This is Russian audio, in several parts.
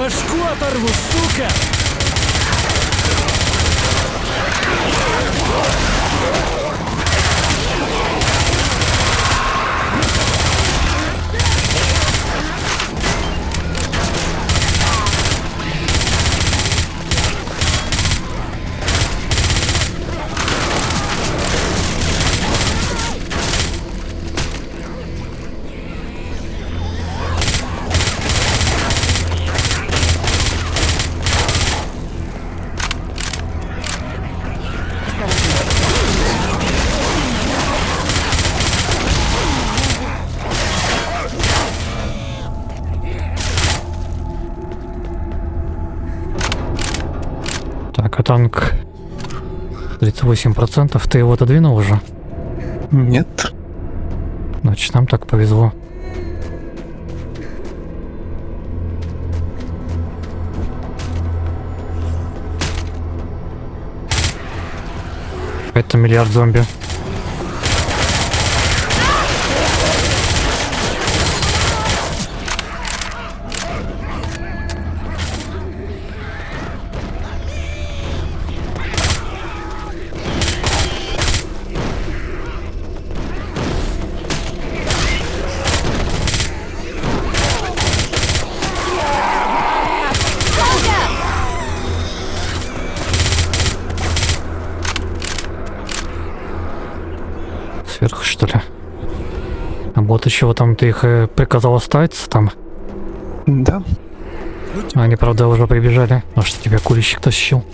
Башку оторву, сука! Так, а танк 38%. Ты его отодвинул уже? Нет. Значит, нам так повезло. Это миллиард зомби. Сверху, что ли? А вот еще там ты их приказал оставиться там. Да. Они, правда, уже прибежали. Может, тебя курильщик тащил.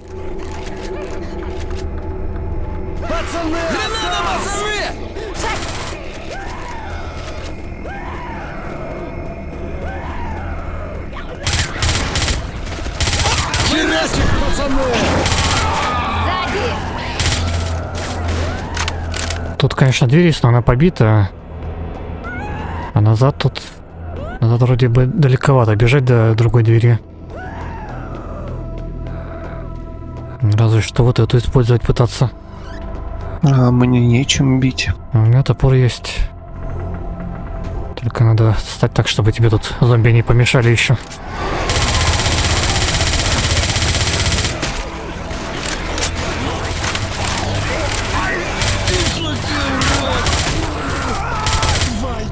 Пацаны! Граната, пацаны! Херасик, пацаны! Тут, конечно, дверь есть, но она побита. А назад тут... Назад вроде бы далековато бежать до другой двери. Разве что вот эту использовать пытаться. А мне нечем бить. А у меня топор есть. Только надо стать так, чтобы тебе тут зомби не помешали еще.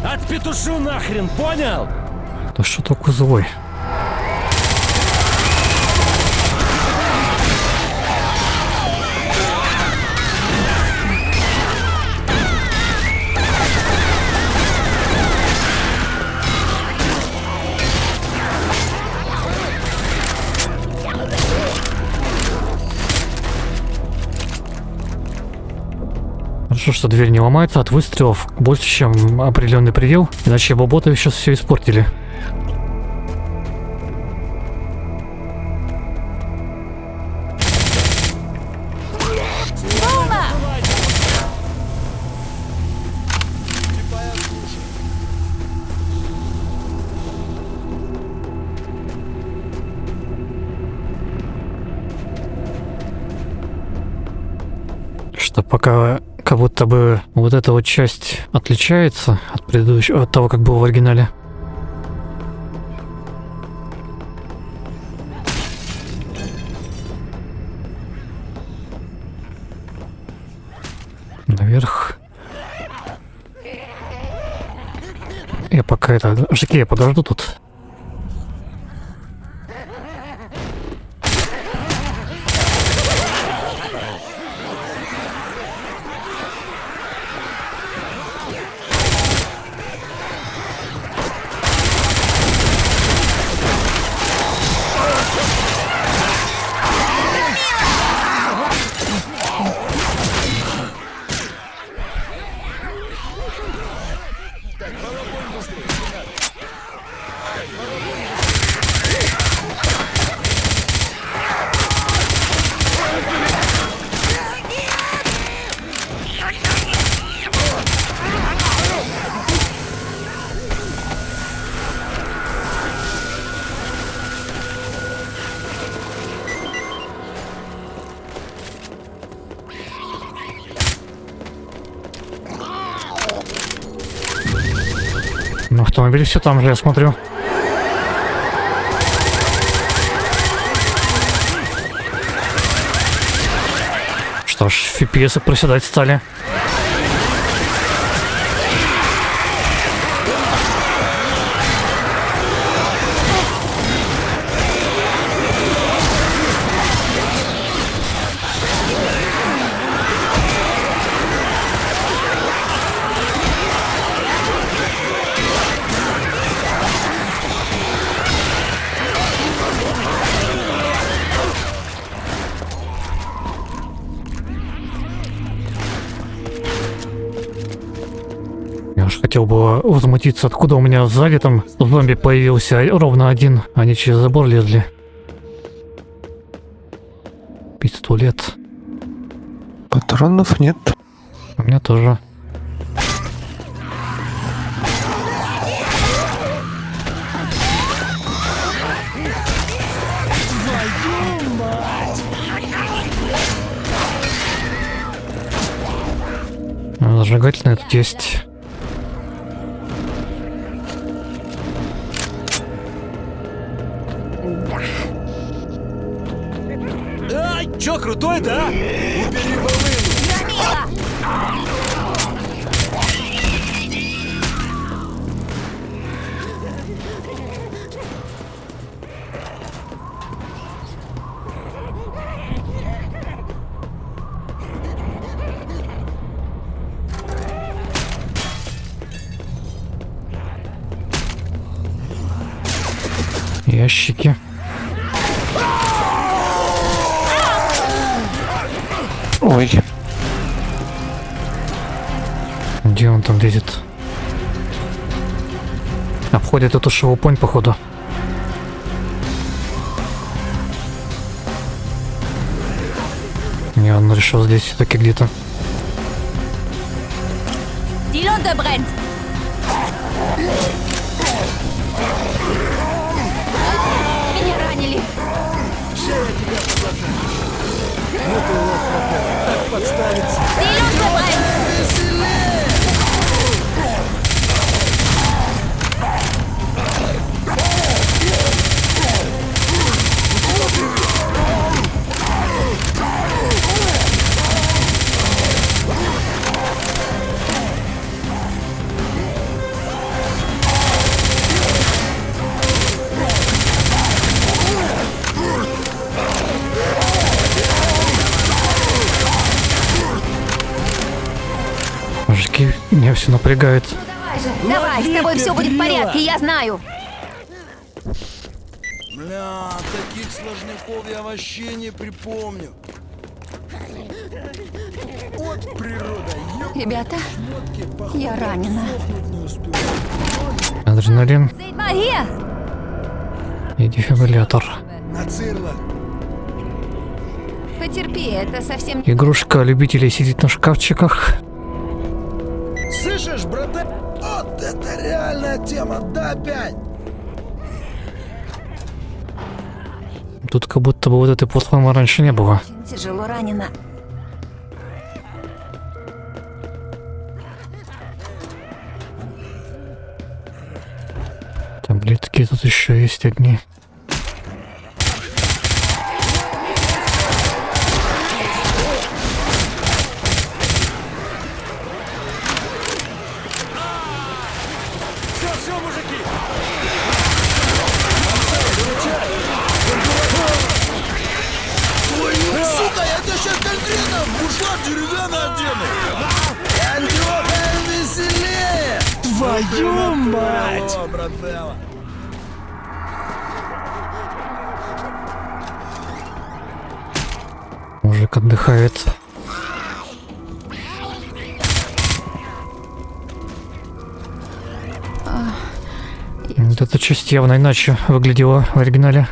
Отпетушу нахрен, понял? Да что такое злой? Хорошо, что дверь не ломается от выстрелов больше, чем определенный предел, иначе бы боты сейчас все испортили. Что пока как будто бы вот эта вот часть отличается от предыдущего, от того, как было в оригинале. Наверх. Я пока это... Жаки, я подожду тут. Ну, автомобиль все там же, я смотрю. Что ж, FPS проседать стали. Я уж хотел бы возмутиться, откуда у меня сзади там зомби появился ровно один, они через забор лезли. Пистолет. Патронов нет. У меня тоже. Зажигательный тут есть. Ай, чё, крутой, да? Убери волыну. Ящики. Ой, Где он там лезет? Обходит эту шелупонь, походу. Не, он решил здесь все-таки где-то. Die Lunte brennt! Меня ранили! Подставиться. Die Lunte brennt! Мужики, меня все напрягает. Давай, с тобой все будет в порядке, я знаю! Бля, таких сложняков я вообще не припомню. Вот природа, Ребята, ёбки, походу, я ранена. сохнуть не успел. Адреналин Seht mal hier! и дефибриллятор. На цирлах. Потерпи, это совсем... Игрушка любителей сидит на шкафчиках. Слышишь, братан? Вот это реальная тема, да опять? Тут как будто бы вот этой платформы раньше не было. Тяжело ранена. Таблетки тут еще есть одни. Все, мужики. Ой, сука, я тебя сейчас конкретно в бушлат деревянный одену. Андрюха, веселее! Твою мать! О, брателло. Мужик отдыхает. Вот эта часть явно иначе выглядела в оригинале.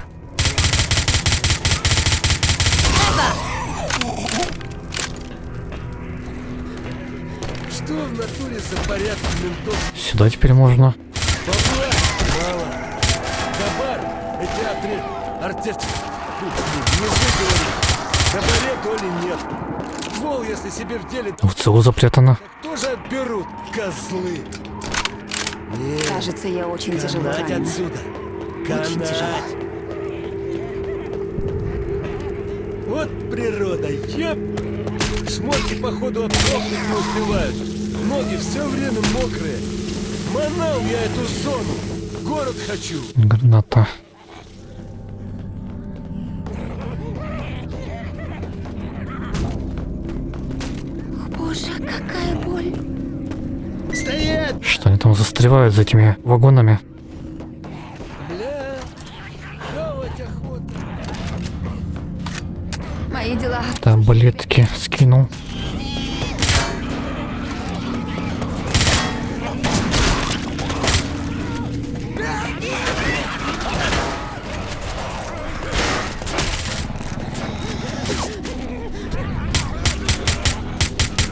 Что в натуре за порядок ментов? Сюда теперь можно. Бабла, мало. Хабар, эти артефакты. Не выговорили. Хабаре доли нет. Ствол, если себе в деле, В целу заплетано. тоже отберут, козлы. Кажется, я очень тяжело Канать ранена. отсюда. Очень тяжело. Канать. Вот природа, еп. Шмотки, походу, обсохнуть не успевают. Ноги все время мокрые. Манал я эту зону. В город хочу. Граната. Боже, какая боль. Стоять! Что они там застревают за этими вагонами? Бля, хавать охота. Мои дела. Таблетки скинул.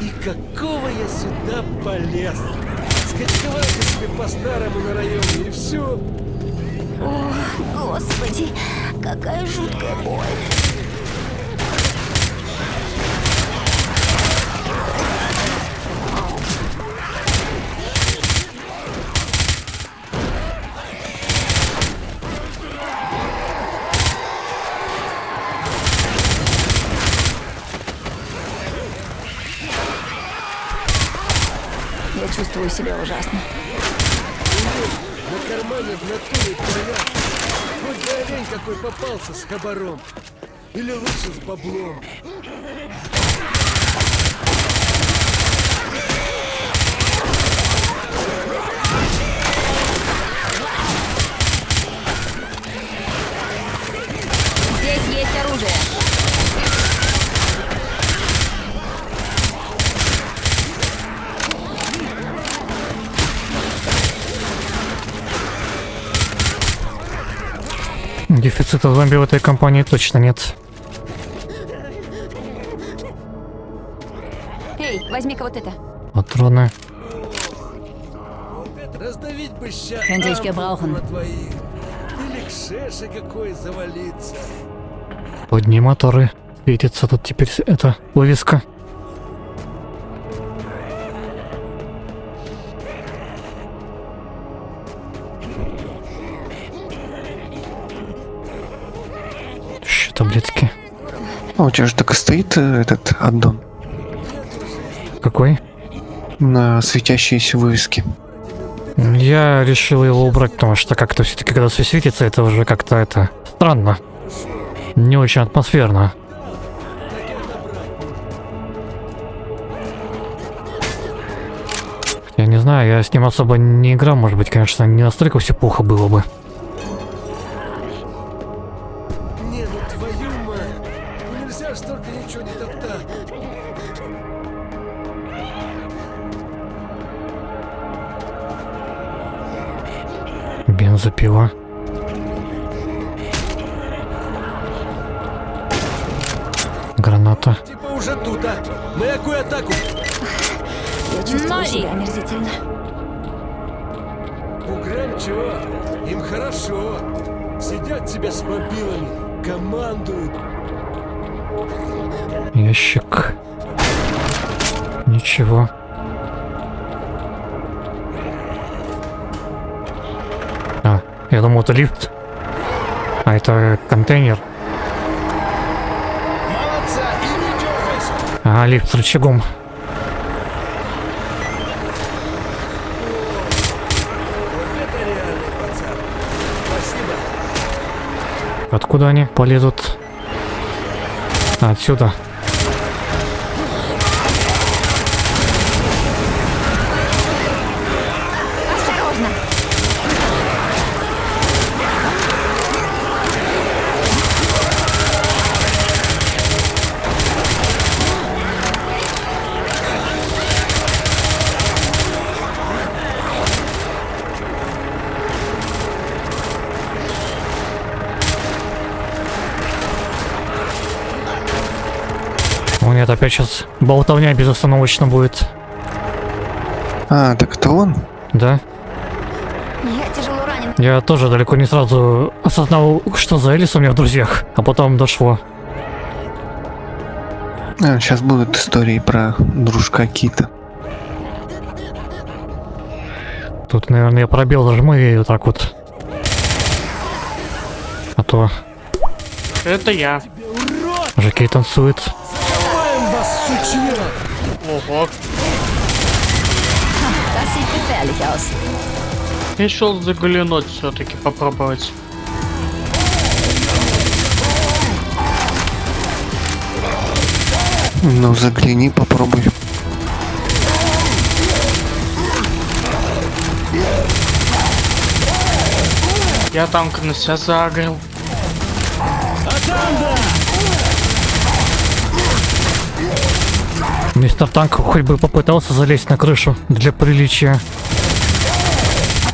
И какого я сюда полез? Скачковался себе по-старому на районе и все. О, господи, какая жуткая боль. Я чувствую себя ужасно. На кармане в натуре кроля. Хоть бы олень какой попался с хабаром. Или лучше с баблом. Здесь есть оружие. Дефицита зомби в этой компании точно нет. Эй, возьми-ка вот это. Патроны. Вот это раздавить бы ща Könnte ich ампулу gebrauchen. на двоих. Или к шеше какой завалиться. Одни моторы. Светится тут теперь эта вывеска. Еще таблетки. А у тебя же так и стоит этот аддон Какой? на светящиеся вывески. Я решил его убрать, потому что как-то все-таки, когда все светится, это уже как-то это странно. Не очень атмосферно. Я не знаю, я с ним особо не играл, может быть, конечно, не настолько все плохо было бы. Не, ну твою мать. Нельзя ж только ничего не топтать. Бензопила. Граната. Типа уже тут, а? На какую атаку? Я чувствую себя омерзительно. Буграм чего? Им хорошо. Сидят себе с мобилами, командуют. Ящик. Ничего. А, я думал, это лифт. А это контейнер. Молодца, и не дергайся! Ага, лифт с рычагом. Вот это реальный пацан. Спасибо. Откуда они полезут? А, отсюда. Осторожно. О нет, опять сейчас болтовня безостановочно будет. А, так это он? Да? Я тяжело ранен. Я тоже далеко не сразу осознал, что за Элис у меня в друзьях, а потом дошло. А, сейчас будут истории про дружка Кита. Тут, наверное, я пробел зажму и вот так вот. А то Это я. Жакей танцует. Закроем вас, Сучья! Ого. Das sieht gefährlich aus. Решил заглянуть все-таки, попробовать. Ну, загляни, попробуй. Я танк на себя загрел. Мистер Танк хоть бы попытался залезть на крышу для приличия.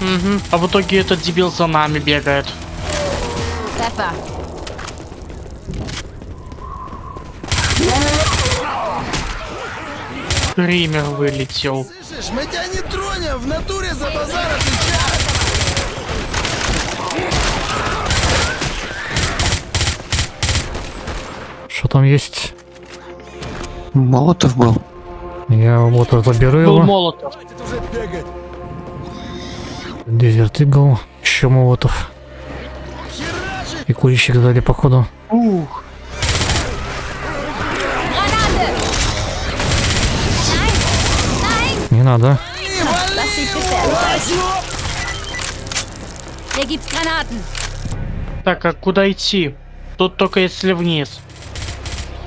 Угу. А в итоге этот дебил за нами бегает. Treffer. Ример вылетел. Слышишь, мы тебя не тронем, в натуре за базар отвечаем. Что там есть? Молотов был. Я вот заберу Был его. молотов. Хватит уже бегать. Дезерт Игл. Еще молотов. Херачит! И курильщик сзади, походу. Ух. Granate! Nein! Не надо. Das sieht gefährlich aus. Hier gibt's Granaten. Так, а куда идти? Тут только если вниз.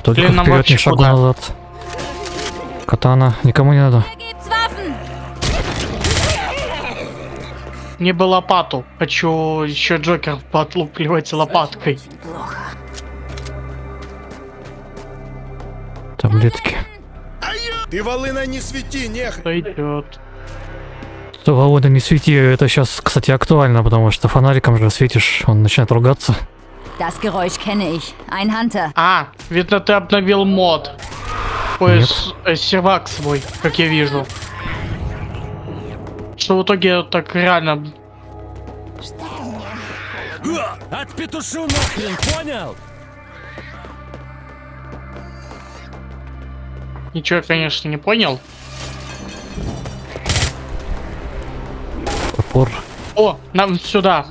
Только Блин, нам вперед, вообще ни шагу куда? назад. Катана. Никому не надо. Hier gibt's Waffen. Мне бы лопату. Хочу еще Джокер поотлупливать лопаткой. Таблетки. Ты волына не свети, нех! Пойдет. Что Володя, не свети. Это сейчас, кстати, актуально, потому что фонариком же светишь, он начинает ругаться. Das Geräusch kenne ich. Ein Hunter. А, видно, ты обновил мод. Ой, сервак свой, как я вижу. Что в итоге так реально. Отпетушу нахрен, понял? Ничего, конечно, не понял. Топор. О, нам сюда.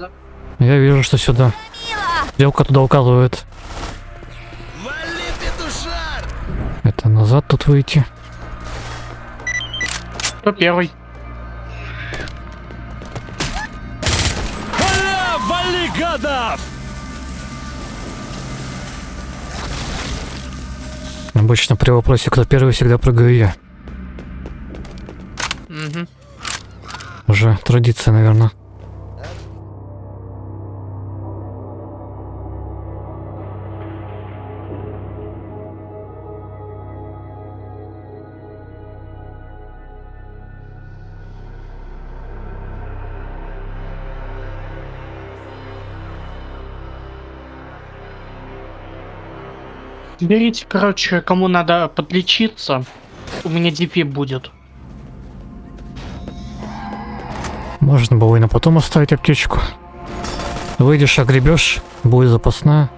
Я вижу, что сюда. Стрелка туда указывает. Вали, петушар! Это назад тут выйти. Кто первый? Аля, вали гадов! Обычно при вопросе, кто первый, всегда прыгаю я. Угу. Уже традиция, наверное. Берите, короче, кому надо подлечиться. У меня DP будет. Можно было и на потом оставить аптечку. Выйдешь, огребешь, будет запасная.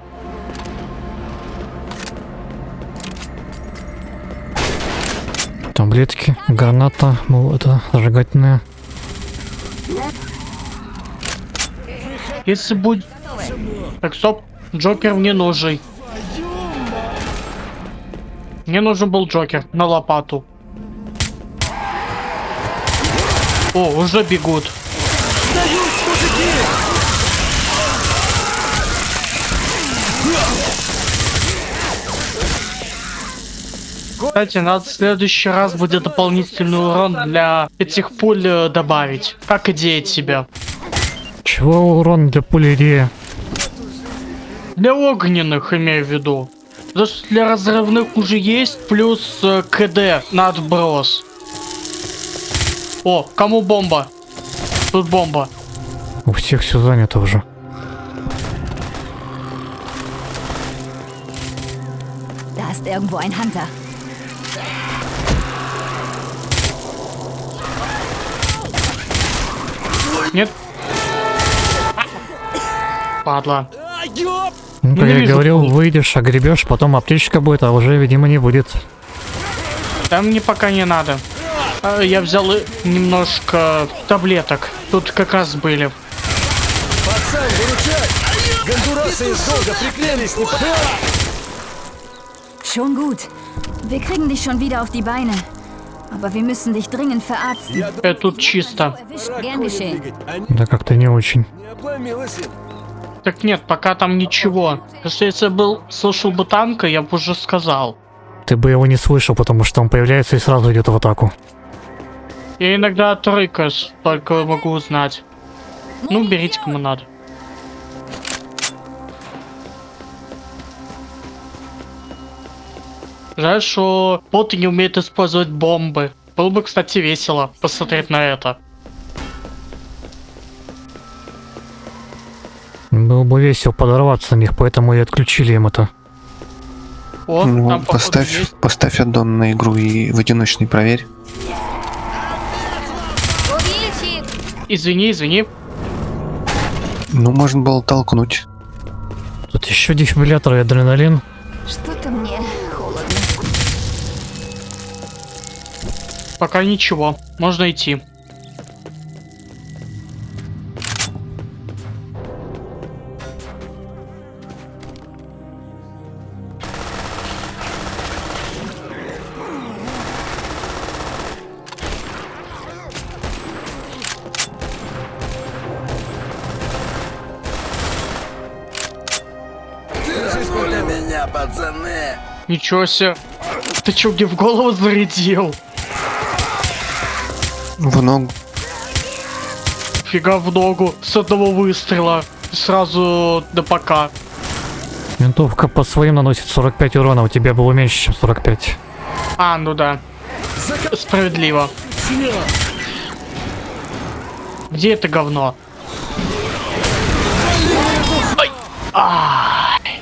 Таблетки, граната, это зажигательная. Если будет... Так, стоп. Джокер мне нужен. Мне нужен был Джокер на лопату. О, уже бегут. Кстати, надо в следующий раз будет дополнительный урон для этих пуль добавить. Как идея от тебя? Чего урон для пули идея? Для огненных имею в виду. Потому что для разрывных уже есть, плюс КД на отброс. О, кому бомба? Тут бомба. У всех все занято уже. Da ist irgendwo ein Hunter. Нет? Падла. А, ёп! Ну, как я Ненавижу говорил, пуль. выйдешь, огребешь, потом аптечка будет, а уже, видимо, не будет. Да мне пока не надо. Я взял немножко таблеток. Тут как раз были. Пацан, выручай! Гондурасы из долга приклеились не по... Schon gut. Wir kriegen dich schon wieder auf die Beine. Aber wir müssen dich dringend verarzten. Я Тут чисто. Erwischt, gern geschehen. двигать. Да как-то не очень. Не обломилась им. Так нет, пока там ничего. Если я был, слышал бы танка, я бы уже сказал. Ты бы его не слышал, потому что он появляется и сразу идет в атаку. Я иногда отрыкаюсь, только могу узнать. Ну, берите кому надо. Жаль, что боты не умеют использовать бомбы. Было бы, кстати, весело посмотреть на это. Было бы весело подорваться на них, поэтому и отключили им это. О, Ну, там, походу, есть. поставь аддон на игру и в одиночный проверь. Курильщик! Извини, извини. Ну, можно было толкнуть. Тут еще дефибриллятор и адреналин. Что-то мне холодно. Пока ничего. Можно идти. Вернули меня, пацаны! Ничего себе. Ты чё, где в голову зарядил? В ногу. Фига в ногу. С одного выстрела. Сразу до пока. Винтовка по своим наносит 45 урона, у тебя было меньше, чем 45. А, ну да. Справедливо. Где это говно? Ай! Ай!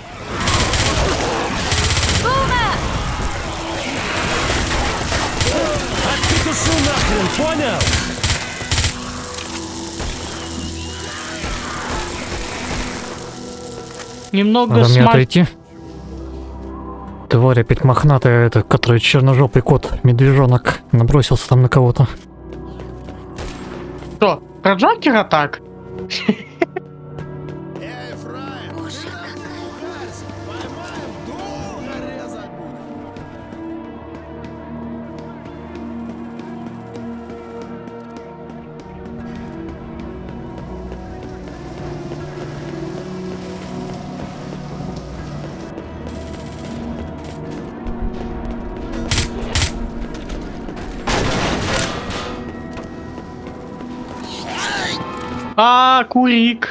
Петушу нахрен, понял? Немного Надо мне смаль... отойти. Тварь опять мохнатая, это, который черножопый кот, медвежонок, набросился там на кого-то. Что, про Джокера так? Эй, фраер! Боже, долго резать будешь. А, курик.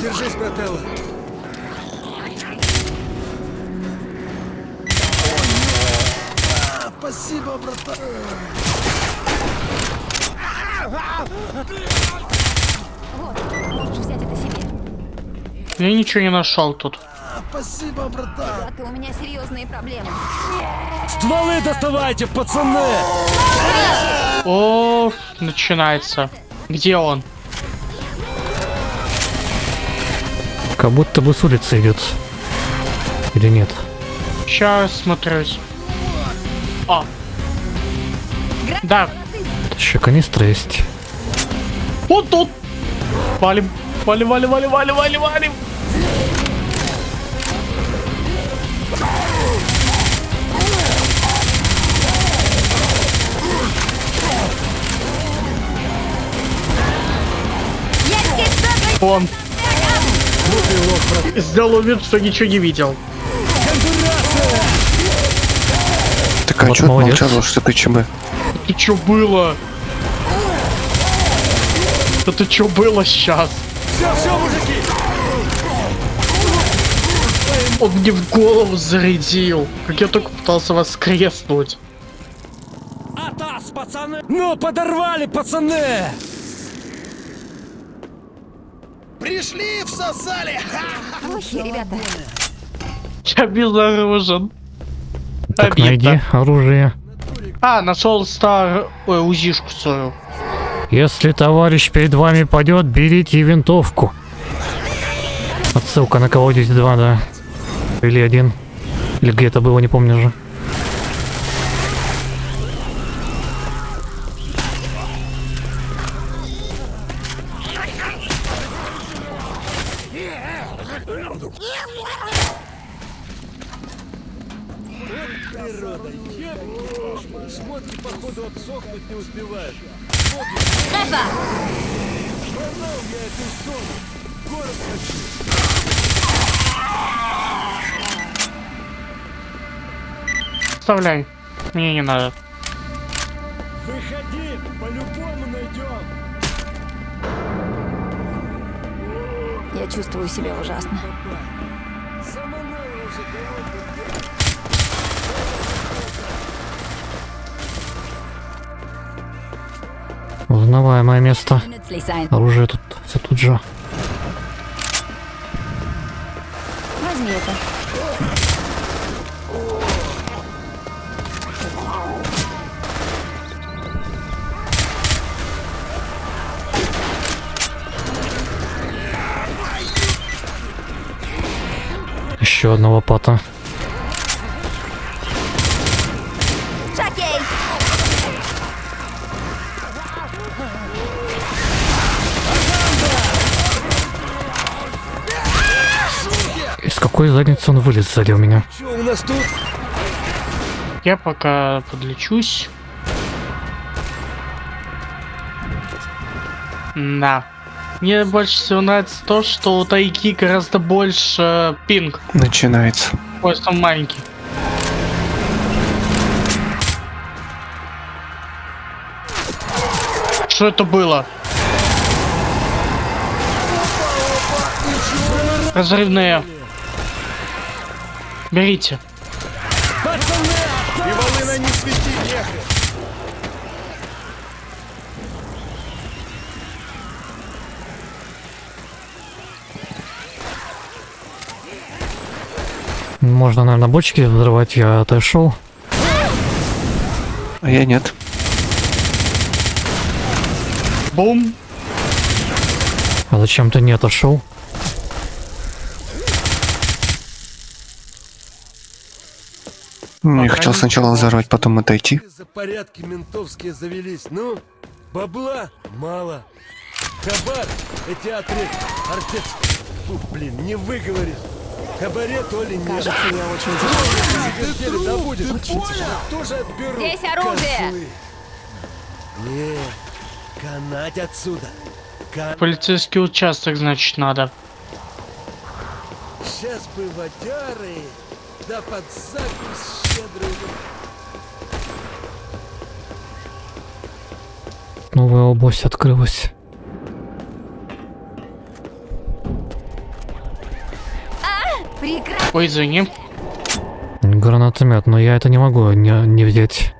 Держись, брателло. Спасибо, братан. Вот, можешь взять это себе. Я ничего не нашел тут. Спасибо, братан. Однако у меня серьезные проблемы. Стволы доставайте, пацаны! О, начинается. Где он? Как будто бы с улицы идет. Или нет? Сейчас смотрюсь. О. Да, Тут еще канистра есть. вот тут. Валим, валим, валим, валим, валим, валим, валим. Он сделал вид, что ничего не видел. Так а Вот чё ты молодец. молчал, что ты ЧБ? Это что было? Это что было сейчас? Все, мужики! Он мне в голову зарядил, как я только пытался воскреснуть. Атас, пацаны! Ну, подорвали, пацаны! Пришли, всосали! Ой, ребята. Я безоружен. Так, Обидно. найди оружие. А, нашел узишку свою. Если товарищ перед вами падет, берите винтовку. Отсылка на Call of Duty 2, да. Или 1. Или где это было, не помню уже. природа, ебать. Шмотки, походу, обсохнуть не успевают. Treffer! Манал я эту зону. В город хочу. Вставляй. Мне не надо. Выходи, по-любому найдем. Я чувствую себя ужасно. Заманал уже кого-то. Узнаваемое место. Nützlich sein. Оружие тут все тут же. Возьми это. Еще одна лопата. Шакей! Из какой задницы он вылез сзади у меня? Что у нас тут? Я пока подлечусь. Да. Мне больше всего нравится то, что у тайги гораздо больше пинг. Начинается. Просто он маленький. Что это было? Разрывные. Берите. Пацаны! И волына не свети, ехали! Можно, наверное, бочки взрывать, я отошел. А я нет. Бум. А зачем ты не отошел? Я хотел сначала взорвать, потом отойти. За порядки ментовские завелись. Ну, бабла мало. Хабар, эти артец... Фу, блин, не выговоришь. Хабаре то ли нет. Кажется, я очень Хотели, да будет. Тоже отберу. Здесь оружие! Козлы. Не, канать отсюда. Полицейский участок, значит, надо. Сейчас бы водяры, да под запись щедрый. Новая область открылась. Прекрасно! Ой, извини. Гранатомет, но я это не могу не взять.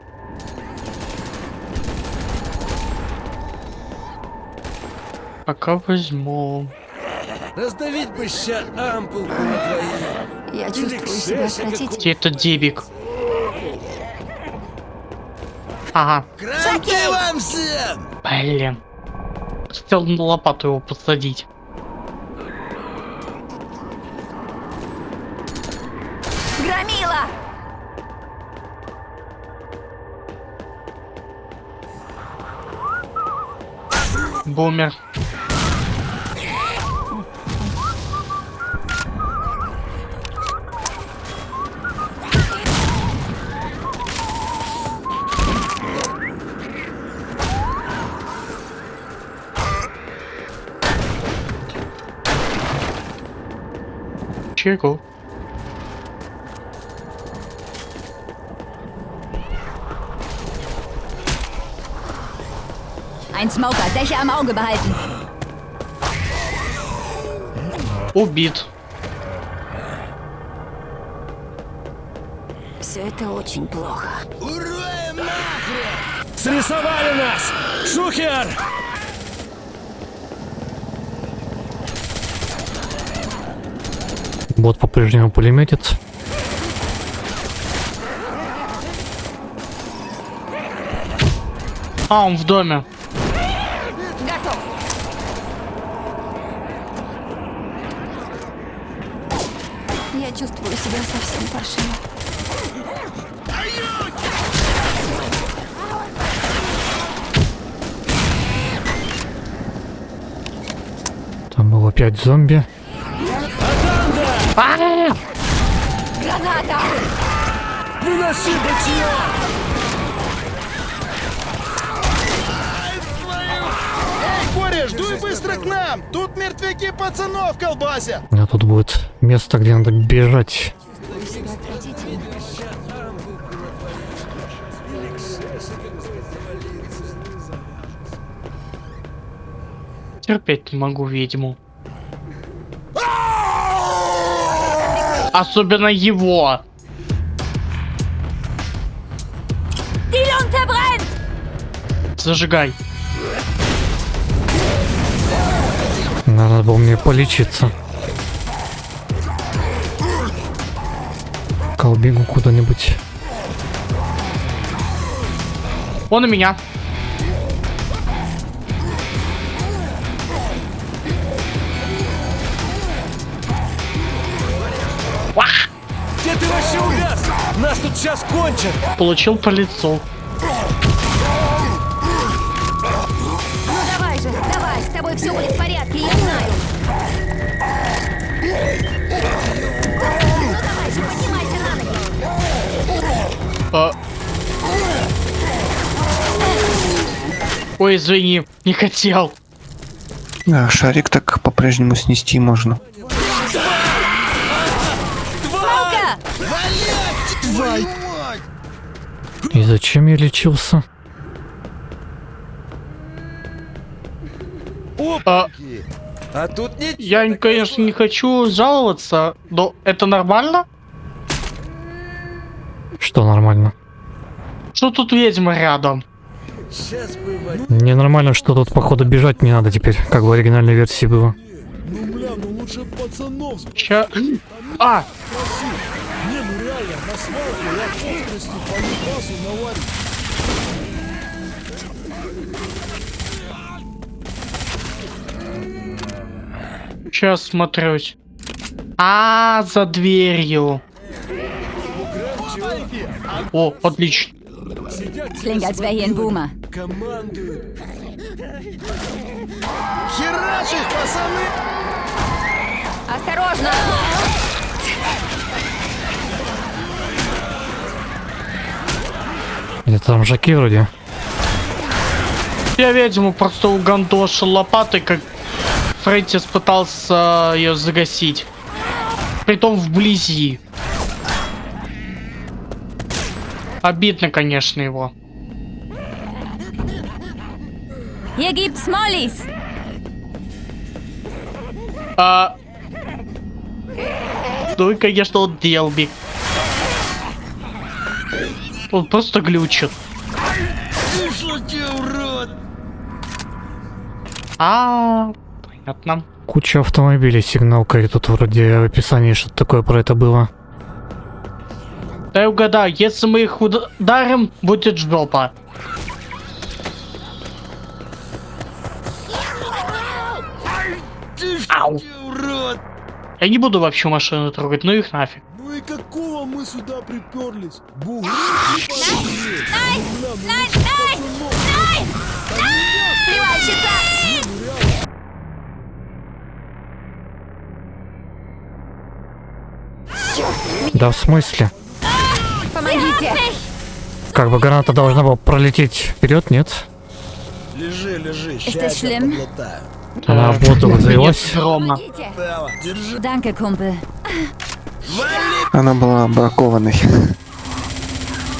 Пока возьму. Раздавить бы ща ампулку на двоих. Я чувствую себя отвратительно. Где это дебик? Ага. Кранты вам всем! Блин. Хотел на лопату его посадить. Громила! Бумер. Чего? Ein Smoker, Dächer am Auge behalten. Убит. Все это очень плохо. Уроем нахрен! Срисовали нас! Шухер! Бот по-прежнему пулеметит. А, он в доме. Готов. Я чувствую себя совсем паршиво. Там было 5 зомби. Граната! Выноси бычья! Эй, кореш, дуй быстро к нам! Тут мертвяки пацанов колбасят! А тут будет место, где надо бежать. Терпеть не могу ведьму. Особенно его. Die Lunte brennt! Зажигай. Надо было мне полечиться. Пока убегу куда-нибудь. Он у меня. Где ты вообще увяз? Нас тут сейчас кончат! Получил по лицу. Ну давай же, давай, с тобой все будет в порядке, я знаю. Ну давай же, поднимайся на ноги. А. Ой, извини, не хотел. А, шарик так по-прежнему снести можно. Сука! Твою мать! И зачем я лечился? Опаньки! А тут нет... Я, конечно, не хочу жаловаться, но это нормально? Что нормально? Что тут ведьма рядом? Сейчас бывает. Ненормально, что тут походу бежать не надо теперь, как в оригинальной версии было. Ну бля, ну лучше пацанов Ща... А! спроси. Не, ну реально, на свалке я плоскости по Лукасу наварю. Сейчас смотрюсь. А, за дверью. О, отлично. Klingt, als wäre hier ein Boomer. Командуют. Херач их, пацаны! Осторожно! Это там жаки вроде. Я ведьму просто угандошил лопатой, как Фрэнсис пытался ее загасить. Притом вблизи. Обидно, конечно, его. Hier gibt's Mollys! Ну и, конечно, он Делби. Он просто глючит. Ты что, те, урод? Понятно. Куча автомобилей сигналкой. Тут вроде в описании что-то такое про это было. Дай угадаю, если мы их ударим, будет жопа. Ты что, Ау. те, урод? Я не буду вообще машину трогать, ну их нафиг. Ну и какого мы сюда приперлись? Бугры? Nein! Nein! Nein! Nein! Nein! Плевальщица! Да в смысле? Помогите! Как бы граната должна была пролететь вперед, нет? Лежи, лежи, Ist ща я das тебя schlimm? подлатаю. Она в воздух взвелась. Грома. Помогите! Стелла, держи. Danke, Kumpel. Вали! Она была бракованной.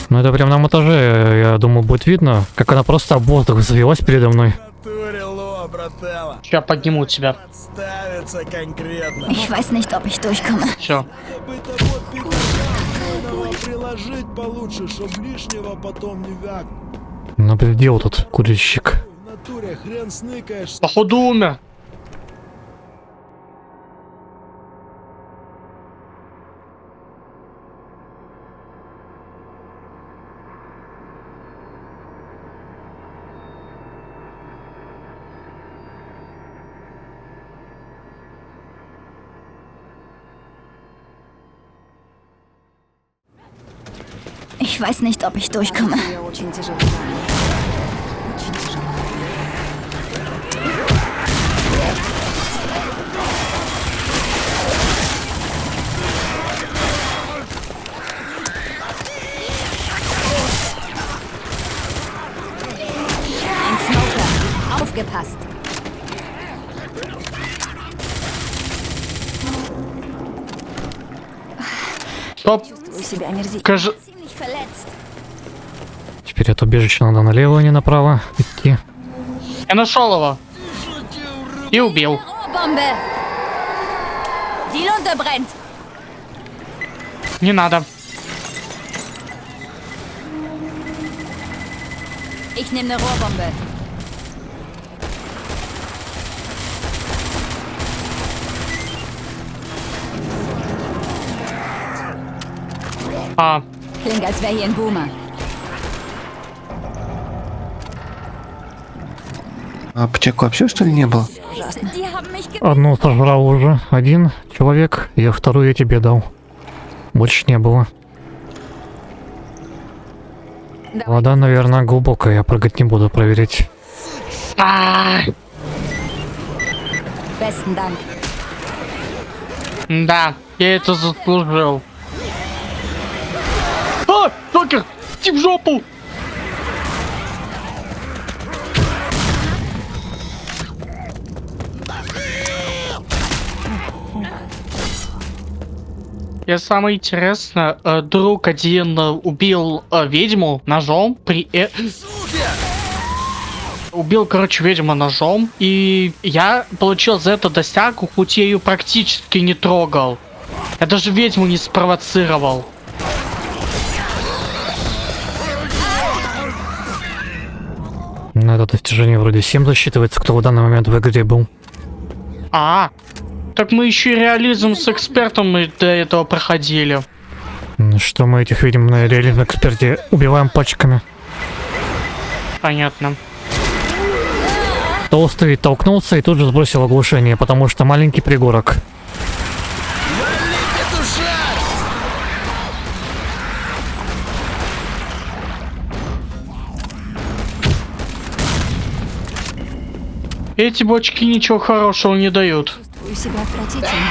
Ну это прям на этаже, я думаю, будет видно, как она просто в воздух взвелась передо мной. Турило, брателла. Сейчас подниму тебя. Подставится конкретно. Ich weiß nicht, ob ich durchkomme. Все. Я бы того пидора приложить получше, чтоб лишнего потом не вякнул. Ну, где тут курильщик? В натуре хрен сныкаешь. Походу умер. Ich weiß nicht, ob ich durchkomme. Очень тяжело. Очень тяжело. angepasst. Стоп. Чувствую себя омерзительно. Скажи... Ziemlich verletzt. Теперь от убежища надо налево, а не направо идти. Я нашел его. И убил. Rohrbombe! Die Lunte brennt! Не надо. Ich nehme eine Rohrbombe. А, Klingt, als wäre hier ein Boomer. А аптеку вообще что ли не было? Die haben mich ge... Одну сожрал уже один человек, я вторую я тебе дал. Больше не было. Вода, наверное, глубокая, я прыгать не буду проверять. Besten Dank. Да, я это заслужил. А, Джокер, иди в жопу! И самое интересное, друг один убил ведьму ножом убил, короче, ведьму ножом, и я получил за это досягу, хоть я ее практически не трогал. Я даже ведьму не спровоцировал. На это достижение вроде 7 засчитывается, кто в данный момент в игре был. Так мы еще и реализм с экспертом и до этого проходили. Что мы этих видим на реализм эксперте убиваем пачками. Понятно. Толстый толкнулся и тут же сбросил оглушение, потому что маленький пригорок. Эти бочки ничего хорошего не дают. Чувствую себя отвратительно.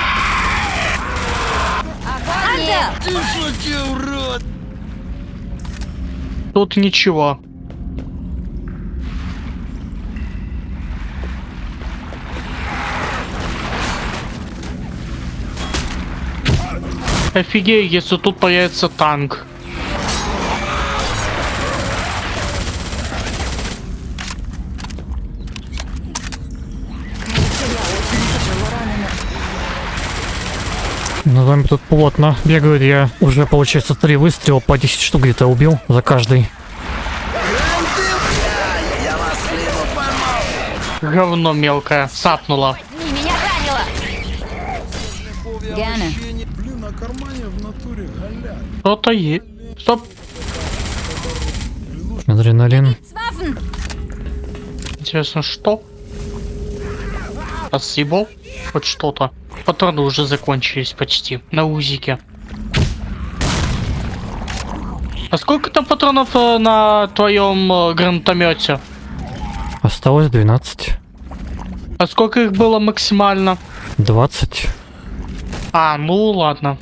Антер! Ты что, урод? Тут ничего. Офигеть, если тут появится танк. На зомби тут плотно бегают, я уже, получается, 3 выстрела по 10 штук где-то убил за каждый. Говно мелкое, сапнуло. Nie, меня ранило! Gerne. Блин, а кармане в натуре галя. Что-то есть. Стоп. Адреналин. Waffen! Интересно, что? Спасибо. Хоть что-то. Патроны уже закончились почти. На узике. А сколько там патронов на твоем гранатомете? Осталось 12. А сколько их было максимально? 20. Ну ладно.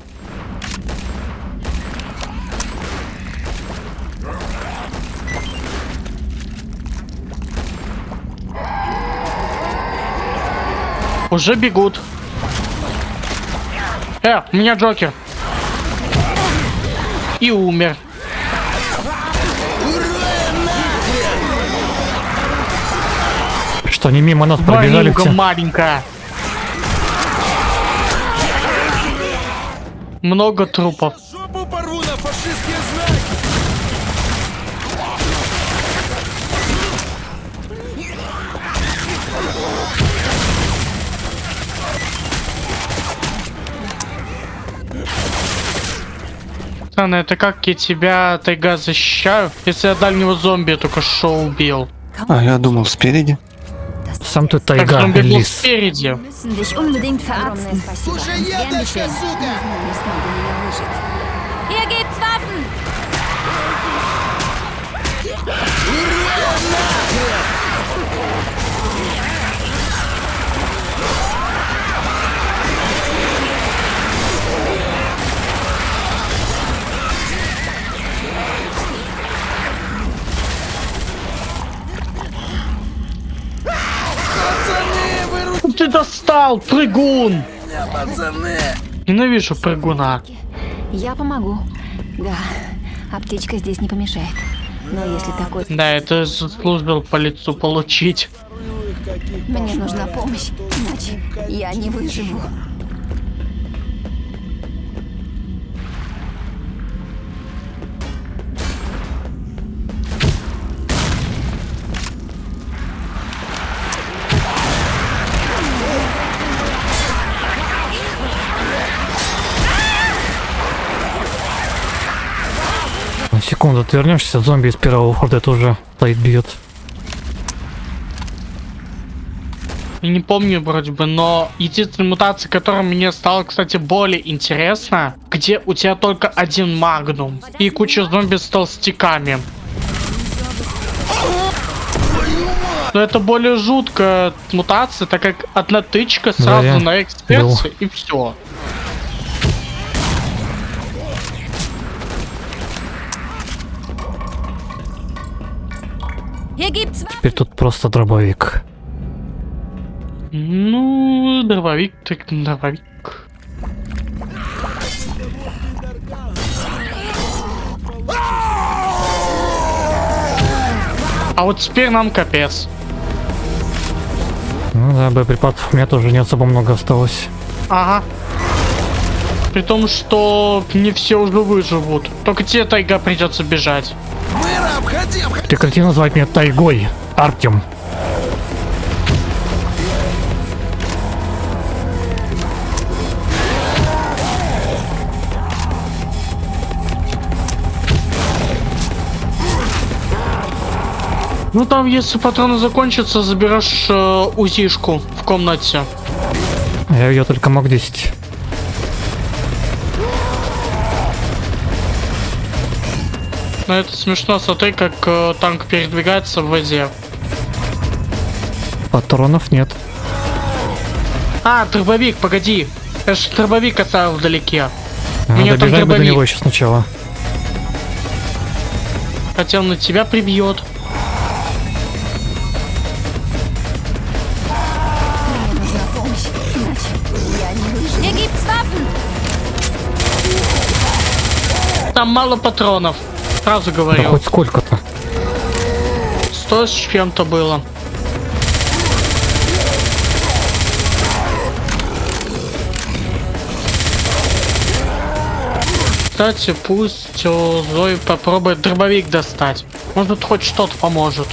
Уже бегут. У меня Джокер. И умер. Что, они мимо нас пробежали Варюга все? маленькая. Много трупов. Жопу порву на фашистские знаки. Странно, это как я тебя, тайга, защищаю, если я дальнего зомби только что убил? А я думал спереди. Сам ты Так тайга, зомби был лис. спереди. Wir müssen dich unbedingt verarzten. Слушай, я Gern дочка, geschehen. сука! Не смогу ее выжить. Hier gibt's Waffen! достал, прыгун! Пацаны! Ненавижу прыгуна. Я помогу. Да, аптечка здесь не помешает. Но если такой... Да, это заслужил по лицу получить. Мне нужна помощь, иначе я не выживу. На секунду ты вернешься, зомби из первого хорда тоже стоит, бьет. Я не помню вроде бы, но единственная мутация, которая мне стала, кстати, более интересна, где у тебя только один магнум и куча зомби с толстяками. Но это более жуткая мутация, так как одна тычка сразу я на эксперте и все. Hier gibt's Waffen. Теперь тут просто дробовик. Ну, дробовик, так дробовик. А вот теперь нам капец. Ну да, боеприпасов у меня тоже не особо много осталось. Ага. При том, что не все уже выживут. Только тебе, тайга, придется бежать. Мыра, обходи, обходи! Прекрати называть меня тайгой, Артем. Ну там, если патроны закончатся, заберешь УЗИшку в комнате. Я ее только мог 10. Но это смешно, смотри, как танк передвигается в воде. Патронов нет. А, дробовик, погоди. Я же дробовик оставил вдалеке. А, Мне там добежать бы до дробовик. него еще сначала. Хотя он на тебя прибьет. Мне нужна помощь, иначе я не выживу. Hier gibt's Waffen. Там мало патронов. Сразу Да говорю. хоть сколько-то. 100 с чем-то было. Кстати, пусть Зои попробует дробовик достать. Может, хоть что-то поможет.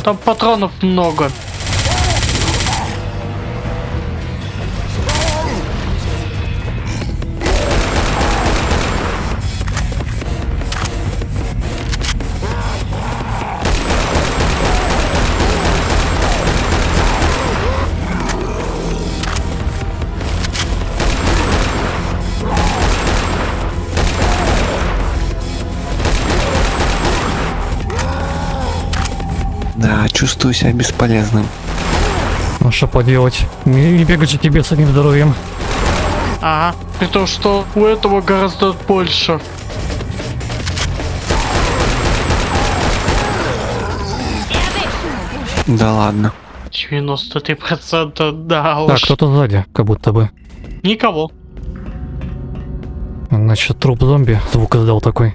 Там патронов много. Да, чувствую себя бесполезным. Ну что поделать? Не бегать же тебе с одним здоровьем. Ага. При том, что у этого гораздо больше. Да ладно. 93%, да Так, уж. кто-то сзади, как будто бы. Никого. Значит, труп зомби звук издал такой.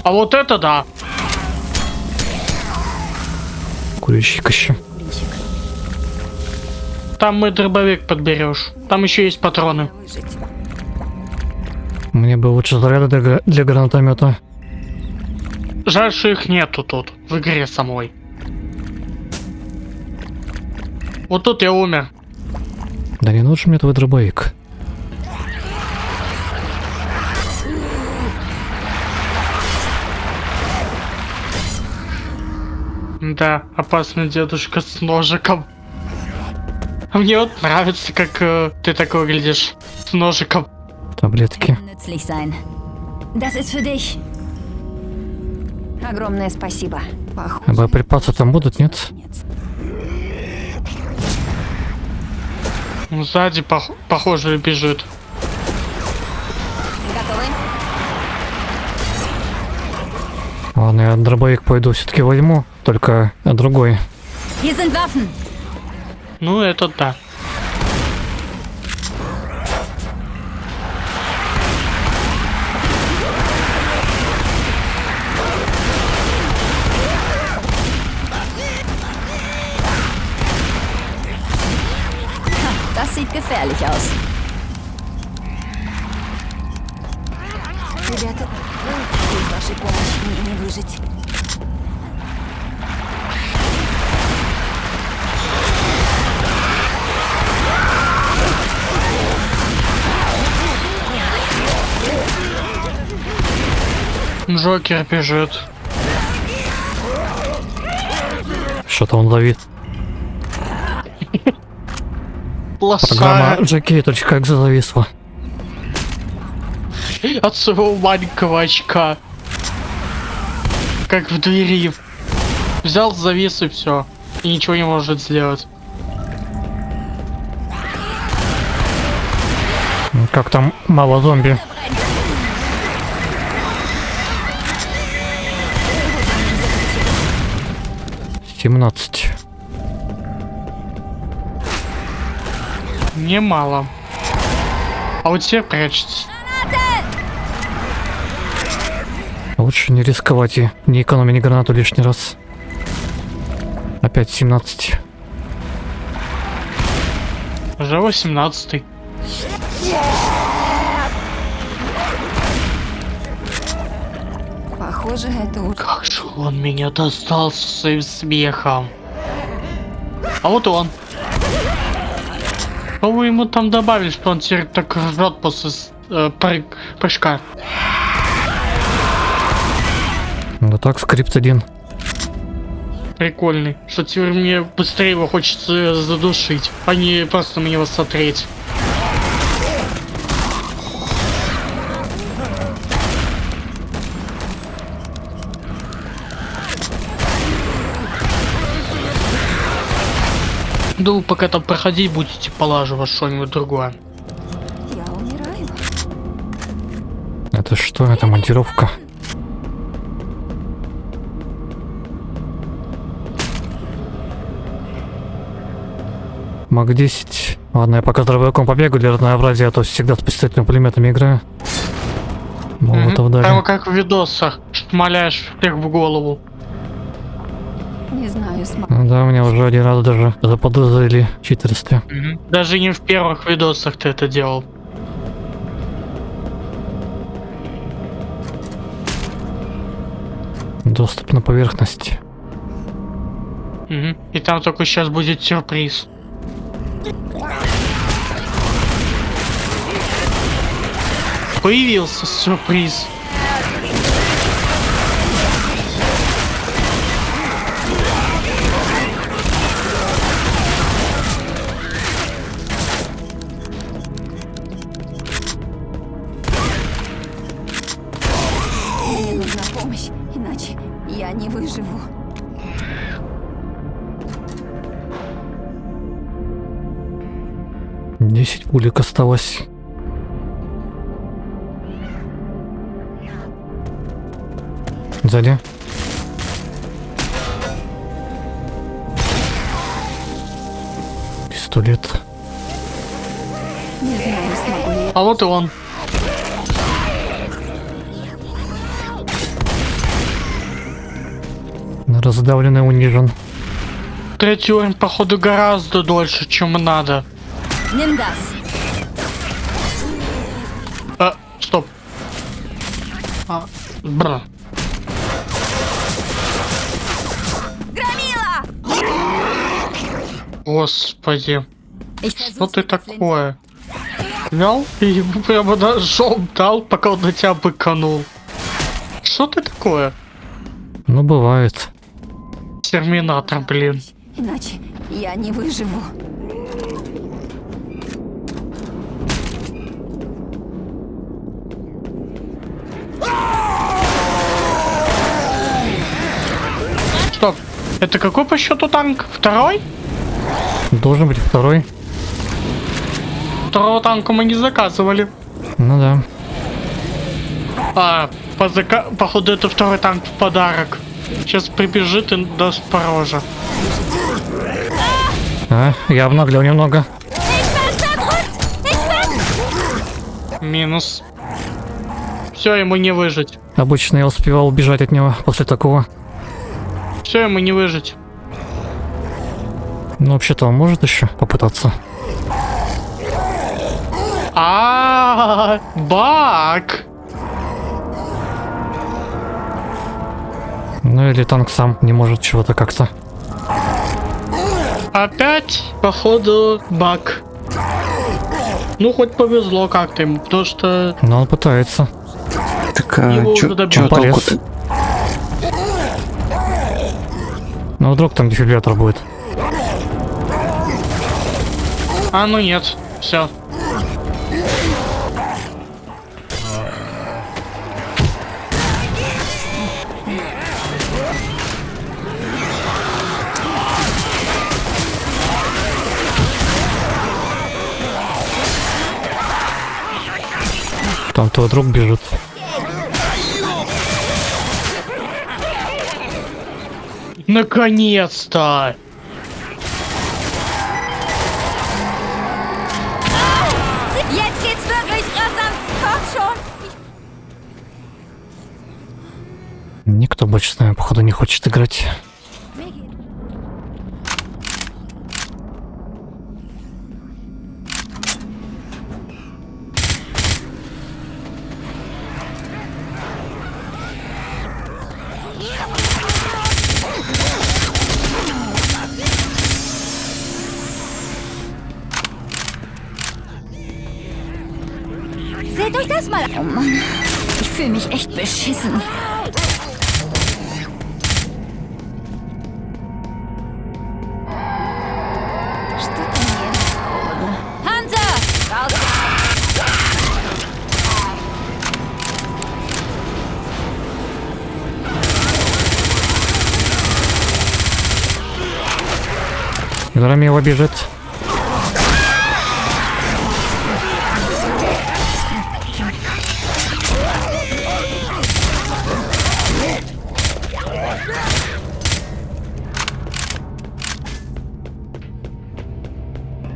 А вот это да. Курильщик еще. Там мой дробовик подберешь. Там еще есть патроны. Выжить. Мне бы лучше заряда для гранатомета. Жаль, что их нету тут, в игре самой. Вот тут я умер. Да не нужен мне твой дробовик. Да, опасный дедушка с ножиком. А мне вот нравится, как ты так выглядишь с ножиком. Таблетки. Nützlich sein. Das ist für dich. Огромное спасибо. Похоже. А боеприпасы там будут, нет? Сзади, похоже, бежит. Готовы? Ладно, я дробовик пойду все-таки возьму, только другой. Hier sind Waffen. Ну, это да. Das sieht gefährlich aus. Ребята, без вашей помощи мне не выжить. Джокер бежит. Что-то он ловит. Плохая Программа Джеки точка как зависла. от своего маленького очка. Как в двери. Взял завис и все. И ничего не может сделать. Как там мало зомби. «17». Немало. А вот все прячется. Лучше не рисковать и не экономить гранату лишний раз. Опять 17. Уже 18-й. Похоже, это уже... Как же он меня достал со своим смехом. А вот он. Что вы ему там добавили, что он теперь так ржет после прыжка? Вот так, скрипт 1. Прикольный. Что теперь мне быстрее его хочется задушить, а не просто на него смотреть. Думаю, пока там проходить будете, положу во что-нибудь другое. Я умираю. Это что? Это монтировка. Маг 10. Ладно, я пока с дробовиком побегу для разнообразия, а то всегда с пистолетными пулеметами играю. Молотов Прямо даже. как в видосах, шмаляешь всех в голову. Не знаю, смогу. Да, меня уже один раз даже заподозрили в читерстве. Даже не в первых видосах ты это делал. Доступ на поверхность. И там только сейчас будет сюрприз. Появился сюрприз. Мне нужна помощь, иначе я не выживу. Десять пулек осталось. Сзади. Пистолет. Не знаю, смогу ли я. А вот и он. Раздавленный, унижен. Третий уровень, походу, гораздо дольше, чем надо. Nimm das. Стоп. Бра. Господи. Ich Что versuch's ты mit der Flinte. такое? Взял и ему прямо ножом дал, пока он на тебя быканул. Что ты такое? Ну, бывает. Терминатор, блин. Иначе я не выживу. Стоп. Это какой по счету танк? Второй? Должен быть второй. Второго танка мы не заказывали. Ну да. Походу, это второй танк в подарок. Сейчас прибежит и даст по роже. Я обнаглел немного. Минус. Все, ему не выжить. Обычно я успевал убежать от него после такого. Все, ему не выжить. Ну, вообще-то он может еще попытаться. Бак! Ну или танк сам не может чего-то как-то. Опять, походу, баг. Ну, хоть повезло как-то ему, потому что Но он пытается. Так, его уже чё добили. толку-то? Ну вдруг там дефибриллятор будет. Ну нет, все. Там твой друг бежит. Наконец-то! Jetzt geht's wirklich rasant. Komm schon. Никто больше с нами, походу, не хочет играть. Seht euch das mal. Oh Mann, ich fühle mich echt beschissen. Что-то мне холодно. Hunter! Raus! Громила бежит.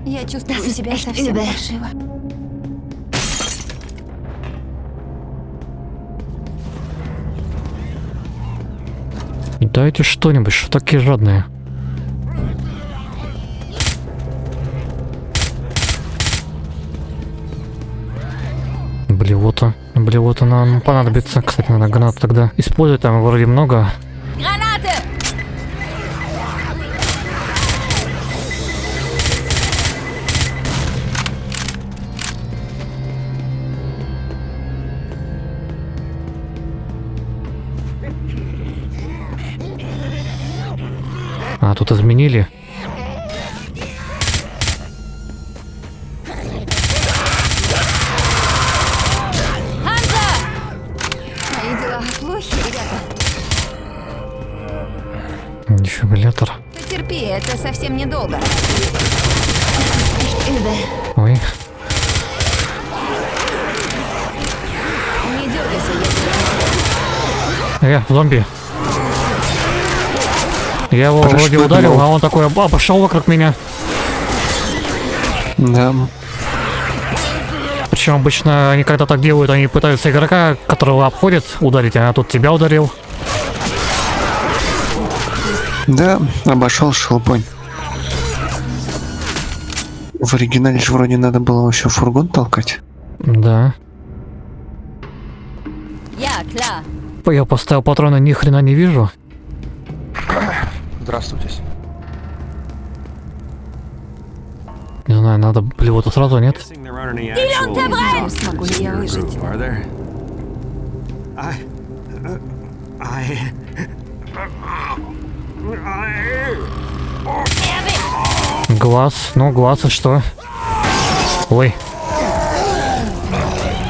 Я чувствую Das ist себя echt совсем übel. паршиво. Дайте что-нибудь, что такие жадные. Блевота. Блевота нам понадобится. Кстати, надо гранату тогда использовать. Там вроде много. Granate! А, тут изменили. Мои дела плохи, ребята. Дефибриллятор. Потерпи, это совсем недолго. Übel. Ой. Не дергайся, если... Зомби. Я его Подожди, вроде я ударил, думал. а он такой обошел вокруг меня. Да. Причем обычно они когда так делают, они пытаются игрока, которого обходят, ударить, а тут тебя ударил. Да, обошел шелупонь. В оригинале же вроде надо было еще фургон толкать. Да. Ja, klar. Я поставил патроны, ни хрена не вижу. Здравствуйте. Не знаю, надо блевоту сразу, нет? Не смогу ли я выжить? Глаз, ну глаз и что? Ой.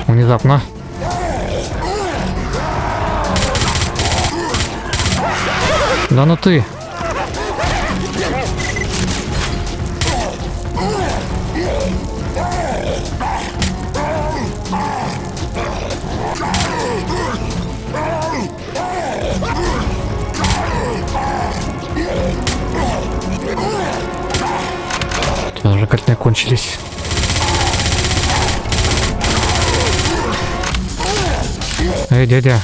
Внезапно. Да ну ты. Зажигательные кончились. Эй, дядя.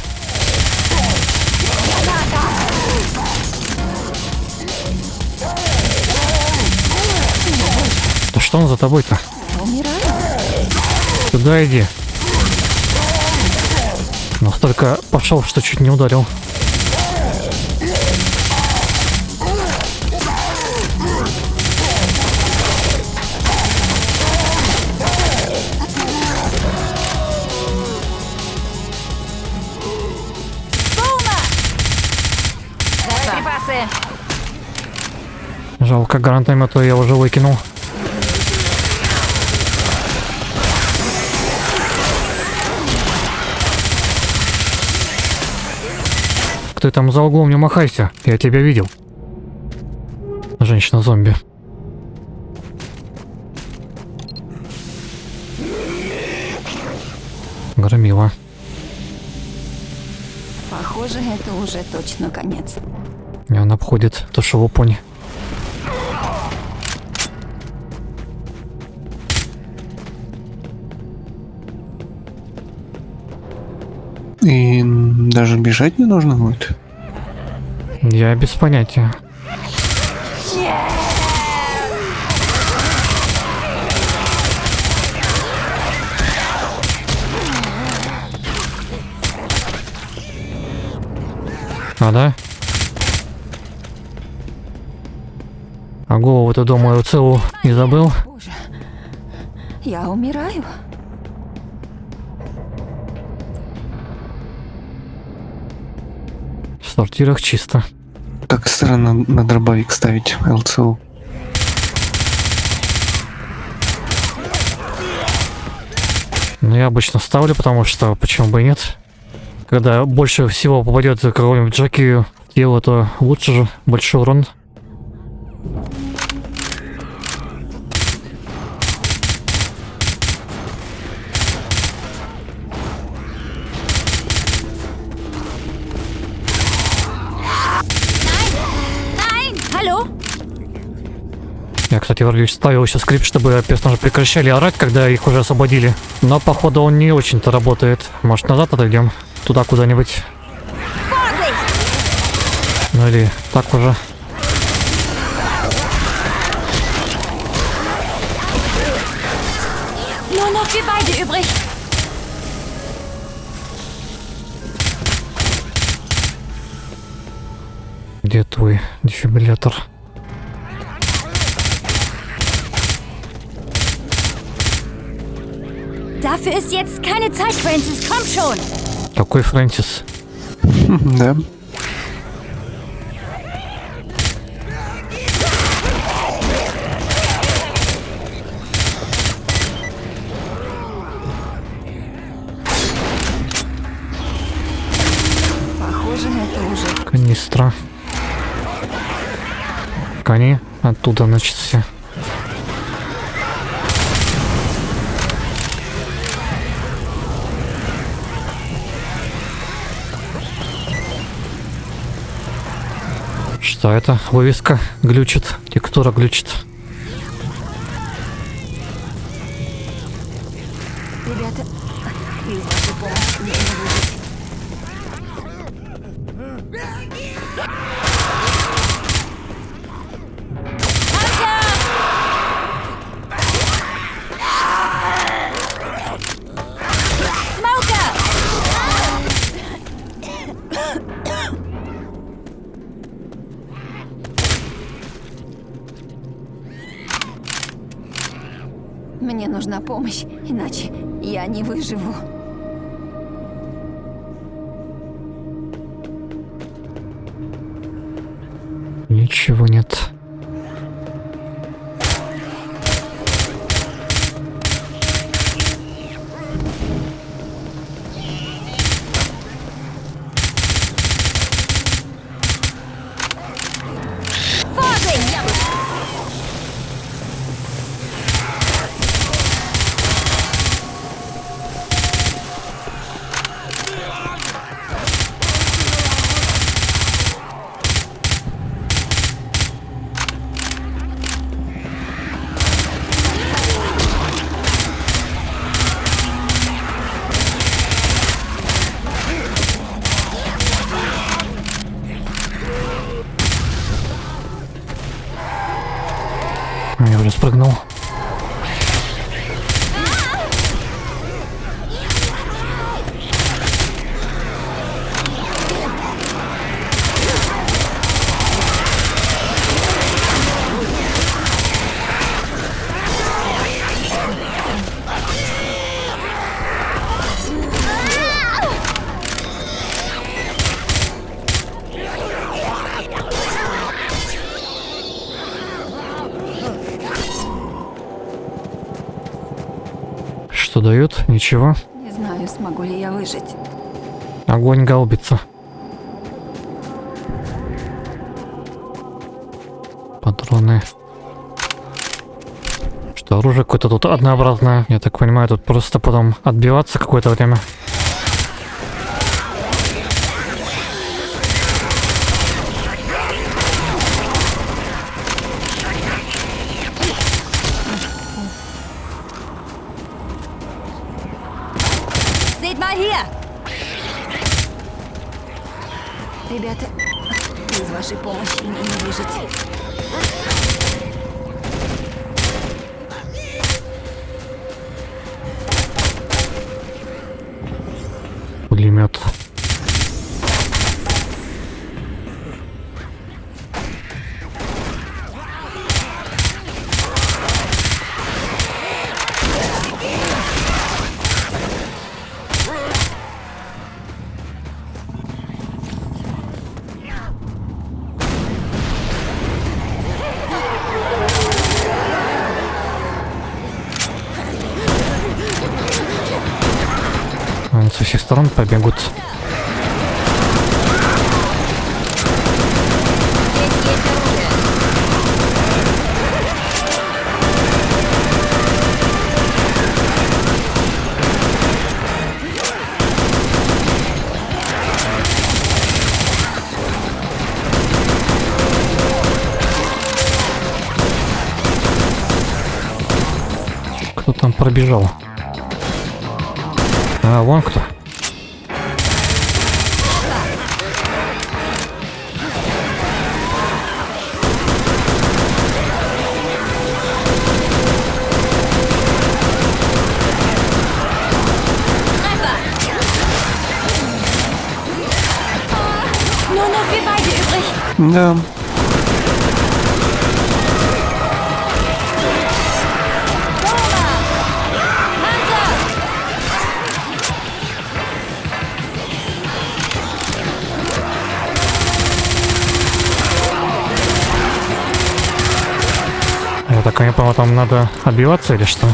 Да что он за тобой-то? Умираю. Сюда иди. Настолько пошел, что чуть не ударил. Припасы. Жалко, гранатомету я уже выкинул. Ты там за углом не махайся, я тебя видел. Женщина-зомби. Громила. Похоже, это уже точно конец. И он обходит тушеву пони. И даже бежать не нужно будет. Я без понятия. А, да? А голову-то, думаю, целую не забыл? Боже, я умираю. В сортирах чисто. Как странно на дробовик ставить ЛЦУ. Ну, я обычно ставлю, потому что почему бы и нет. Когда больше всего попадет какого-нибудь Джеки в тело, то лучше же, большой урон. Hallo? Я, кстати, вроде ставил еще скрипт, чтобы персонажи прекращали орать, когда их уже освободили. Но, походу, он не очень-то работает. Может, назад отойдем? Туда куда-нибудь. Ну или так уже. Nur noch wir beide übrig. Где твой дефибриллятор? Dafür ist jetzt keine Zeit, Francis. Komm schon. Какой Фрэнсис? Да. Похоже, это уже... Канистра. Кони оттуда, значит, все. Что это? Вывеска глючит, текстура глючит. Ребята, без вашей помощи мне не выжить. Мне нужна помощь, иначе я не выживу. Ничего нет. спрыгнул. Что дают? Ничего. Не знаю, смогу ли я выжить. Огонь гаубица. Патроны. Что, оружие какое-то тут однообразное. Я так понимаю, тут просто потом отбиваться какое-то время. Seht mal hier! Ребята, без вашей помощи мне не выжить. Пулемет. Они со всех сторон побегут. Кто там пробежал? А, вон кто. Nur noch wir beide übrig. Да. Я так не понял, там надо отбиваться или что?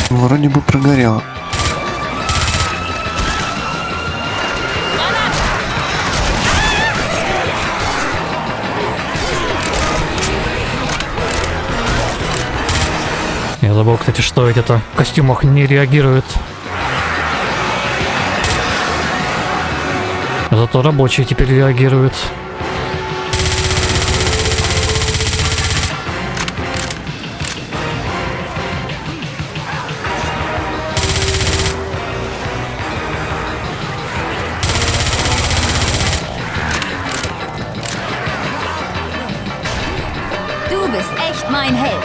Вроде бы прогорело. Я забыл, кстати, что эти-то в костюмах не реагируют. Зато рабочие теперь реагируют. Du bist echt mein Held.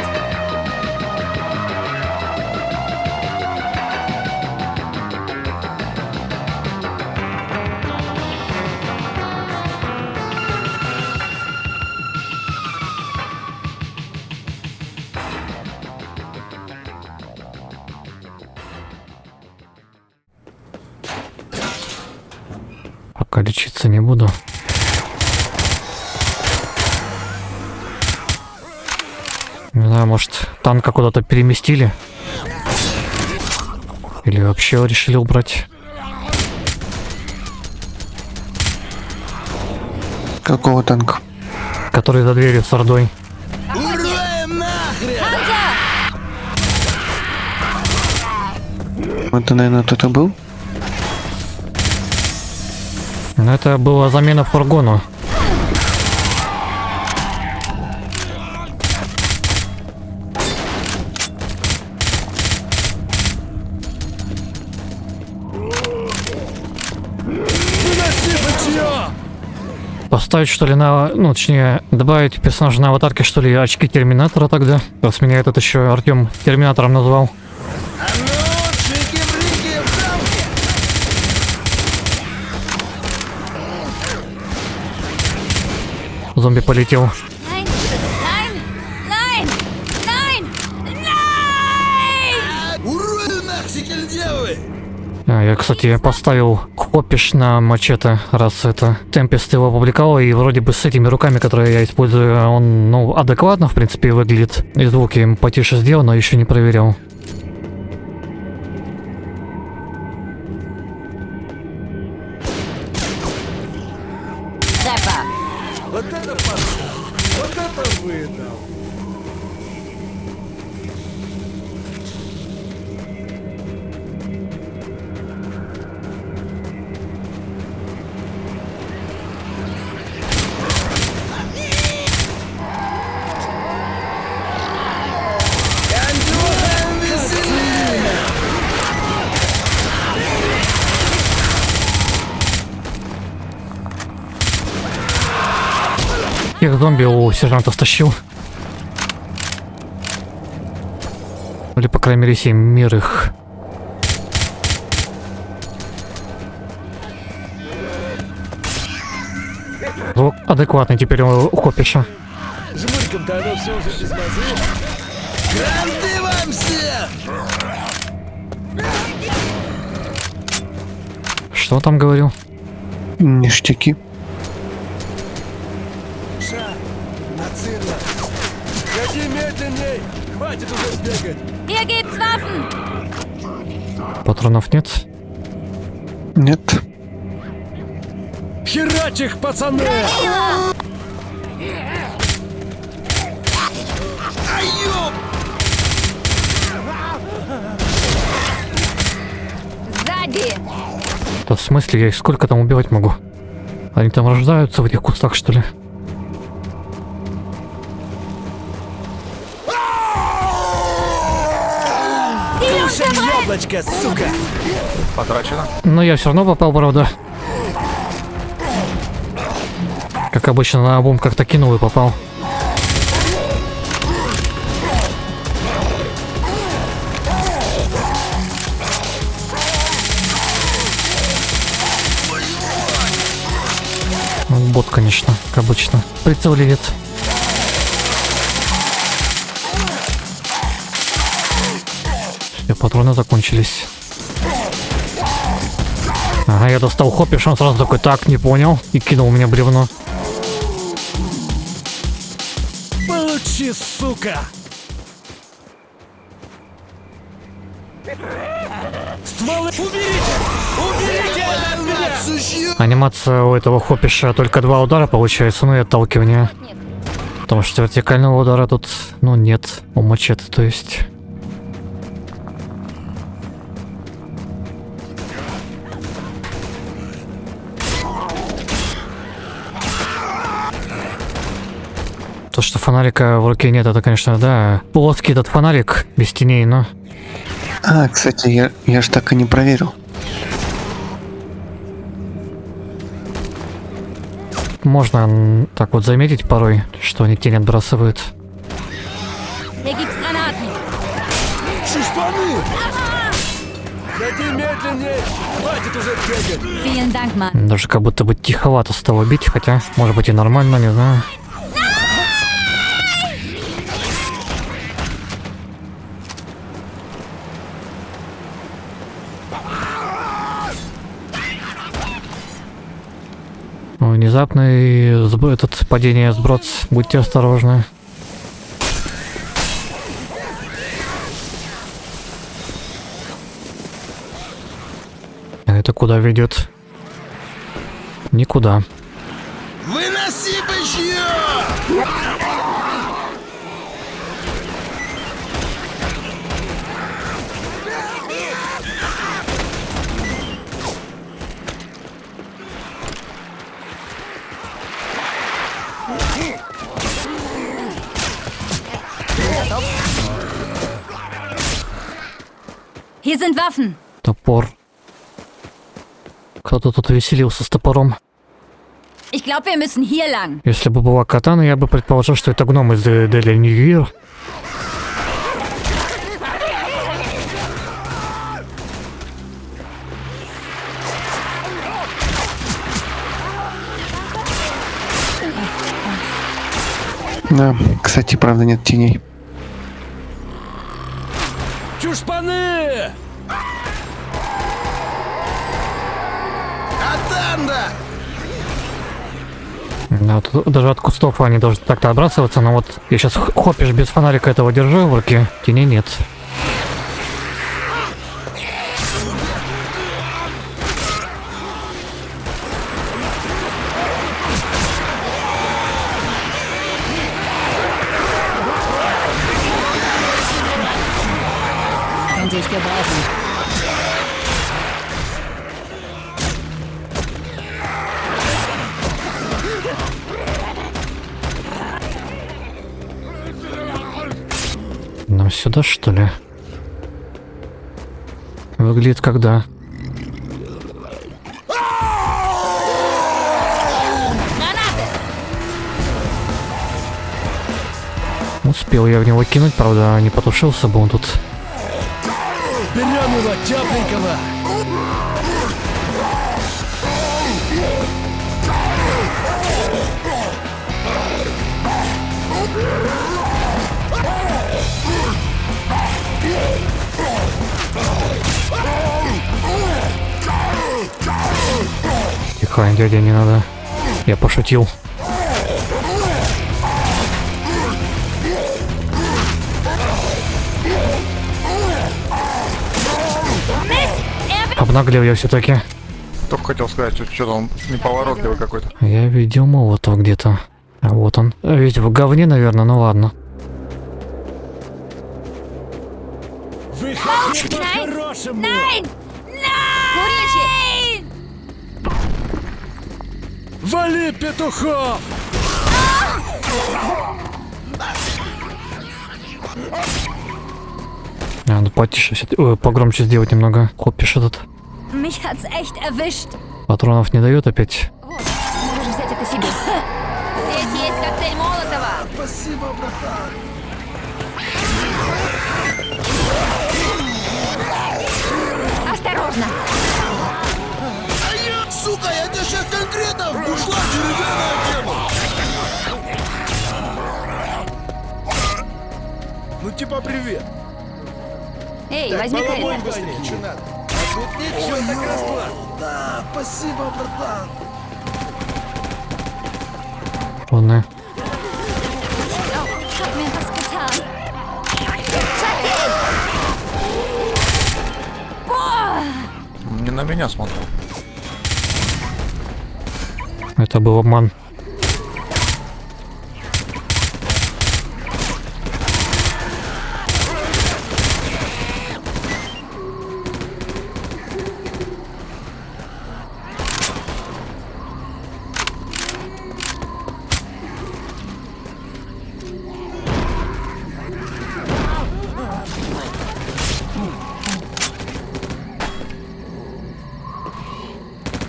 Пока лечиться не буду. Не знаю, может, танка куда-то переместили? Или вообще решили убрать? Какого танка? Который за дверью с ордой. Урваем нахрен! Это, наверное, кто-то был? Но это была замена фургону. поставить, что ли, на... Ну, точнее, добавить персонажа на аватарке, что ли, очки Терминатора тогда. Раз меня этот еще Артем Терминатором назвал. А ну, шики-брики, в замке! Зомби полетел. Nein, nein, nein, nein, nein! Уроды нахсикель девы! Я, кстати, поставил хопиш на мачете, раз это Темпест его опубликовал, и вроде бы с этими руками, которые я использую, он, ну, адекватно, в принципе, выглядит. И звуки потише сделал, но еще не проверял. Treffer! Вот это пацан! Вот это выдал! Антиоха веселее! Их зомби у сержанта стащил. Или, по крайней мере, 7 мир их. Звук адекватный теперь у хопиша. Жмырком-то оно все уже без базы. Гранты вам все! Что он там говорил? Ништяки. Ша, нацирла. Ходи медленней! Хватит уже бегать! Hier gibt's Waffen! Патронов нет. Нет. Херач их, пацаны! Ай, ёп! Сзади! Да в смысле, я их сколько там убивать могу? Они там рождаются в этих кустах, что ли? Кушай яблочко, сука! Но я все равно попал, правда. Как обычно, на обум как-то кинул и попал. Ну, бот, конечно, как обычно. Прицел левит. Все, патроны закончились. Ага, я достал хопиш, он сразу такой, так, не понял, и кинул у меня бревно. Получи, сука! Стволы уберите! Уберите это от меня! Сучьё! Анимация у этого хопиша только 2 удара получается, ну и отталкивание. Потому что вертикального удара тут, ну, нет, у мачете, то есть. То, что фонарика в руке нет, это, конечно, да, плоский этот фонарик без теней, но... А, кстати, я ж так и не проверил. Можно так вот заметить порой, что они тень отбрасывают. Hier gibt's Granaten! Шишпаны! Ходи медленней! Хватит уже бегать! Vielen Dank, Mann. Даже как будто бы тиховато стало бить, хотя, может быть, и нормально, не знаю. Внезапный этот падение сброд, будьте осторожны. А это куда ведет? Никуда. Выноси бычьё! Hier sind Waffen! Топор. Кто-то тут веселился с топором. Ich glaube, wir müssen hier lang. Если бы была катана, я бы предположил, что это гном из Дели Ньюир. Да, кстати, правда нет теней. Чушпаны! Атанда! Да, тут даже от кустов они должны так-то отбрасываться, но вот я сейчас хопишь без фонарика этого держу в руке, теней нет. Könnte ich gebrauchen. Нам сюда, что ли? Выглядит как да. Успел я в него кинуть, правда, не потушился бы он тут. Берем его, тепленького! Тихо, дядя, не надо. Я пошутил. Обнаглел я все-таки. Только хотел сказать, что-то он неповоротливый какой-то. Я видел молотов где-то. А вот он. Ведь в говне, наверное, ну ладно. Выходи по-хорошему! Курильщик! Вали петухов! Надо потише, погромче сделать немного. Хопишь этот. Mich hat's echt erwischt. Патронов не дает опять. Можешь взять это себе. Здесь есть коктейль Молотова. Спасибо, братан. Осторожно. Сука, я тебе сейчас конкретно ушла деревянная тема. Ну типа привет. Эй, возьми Балаболь это. быстрее, что надо. А тут ничего, так расклад. Да, спасибо, братан. Ладно. Hab mir was getan. Не на меня смотрел. Это был обман.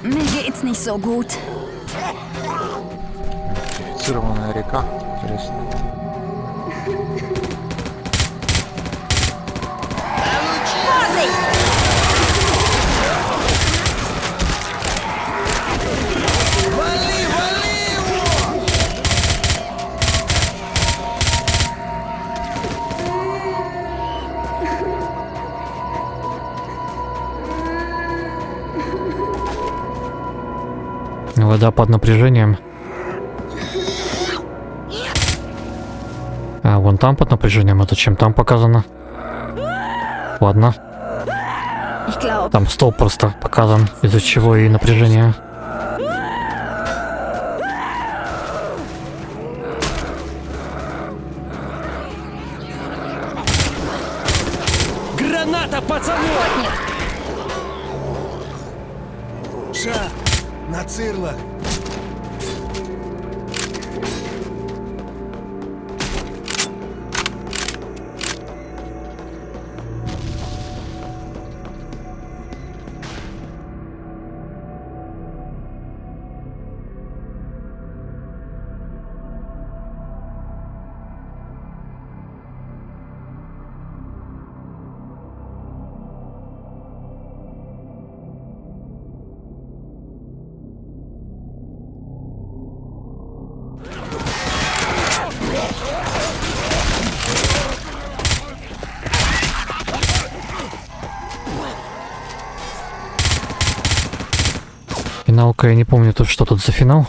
Mir geht's nicht so gut. Инфицированная река. Интересно. Вали, вали его! Вода под напряжением. А, вон там под напряжением. Это чем там показано? Ладно. Ich glaube, Там стол просто показан, из-за чего и напряжение. Граната, пацаны! Ша, на цирлах. Финалка, я не помню, тут что тут за финал.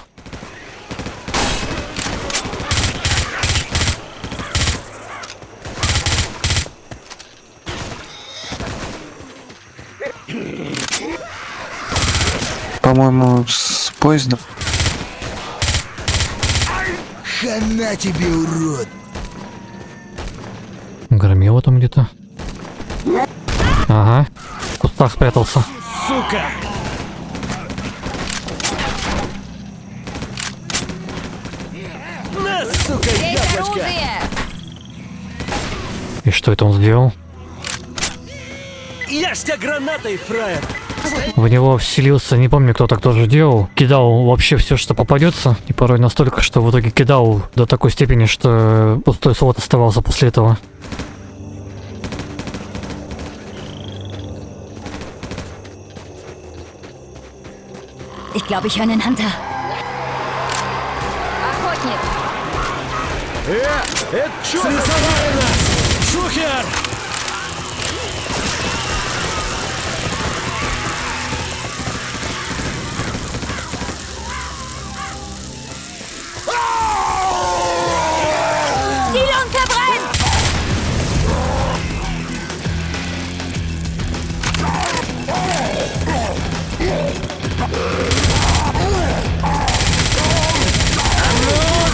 По-моему, с поездом. Хана тебе, урод! Громило там где-то. Ага. В кустах спрятался. Сука! На, сука, яблочко! И что это он сделал? Я ж тебя гранатой, фраер! В него вселился, не помню, кто так тоже делал. Кидал вообще все, что попадется. И порой настолько, что в итоге кидал до такой степени, что пустой слот оставался после этого. Ich glaube, ich höre einen Hunter. Охотник! Это чё? Срисовали нас! Шухер!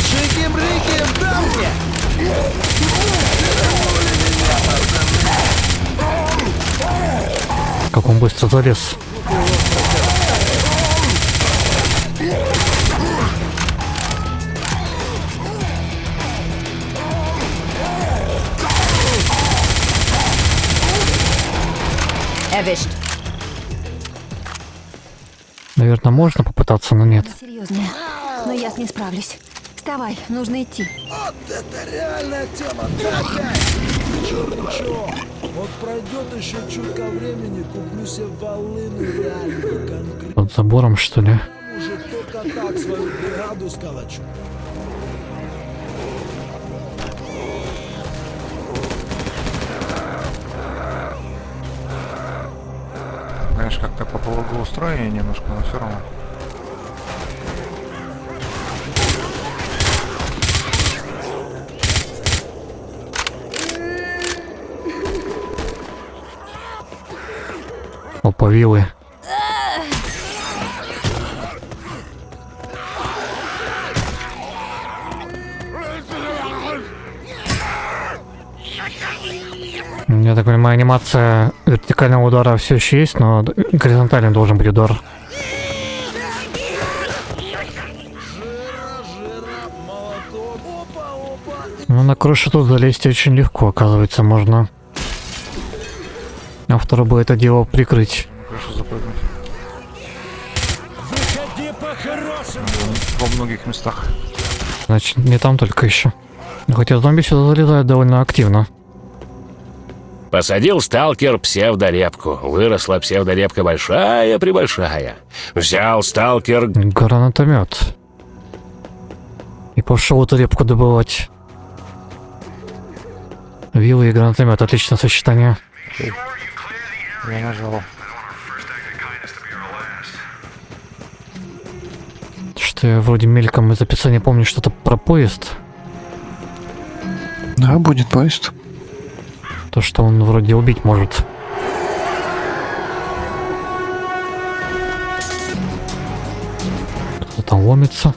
Шики-брики, дамки! Как он быстро залез. Erwischt. Наверное, можно попытаться, но нет. Серьезная. Но я с ней справлюсь. Вставай, нужно идти. Вот это реальная тема, да, опять! Ничего, вот пройдет еще чутка времени, куплю себе волыну реальную, конкретно. Под забором, что ли? Уже только так свою бригаду сколочу. Знаешь, как-то по благоустроению немножко, но все равно. Опа, вилы. Я так понимаю, анимация вертикального удара все еще есть, но горизонтальный должен быть удар. Ну, на крышу тут залезть очень легко, оказывается, можно. Автору бы это дело прикрыть. Крышу запрыгнуть. Выходи по-хорошему! Во многих местах. Значит, не там только еще. Хотя зомби сюда залезают довольно активно. Посадил сталкер псевдорепку. Выросла псевдорепка большая-пребольшая. Взял сталкер... Гранатомет. И пошел эту репку добывать. Вилы и гранатомет. Отличное сочетание. Я нажал. Что я вроде мельком из описания помню что-то про поезд. Да, будет поезд. То, что он вроде убить может. Кто там ломится?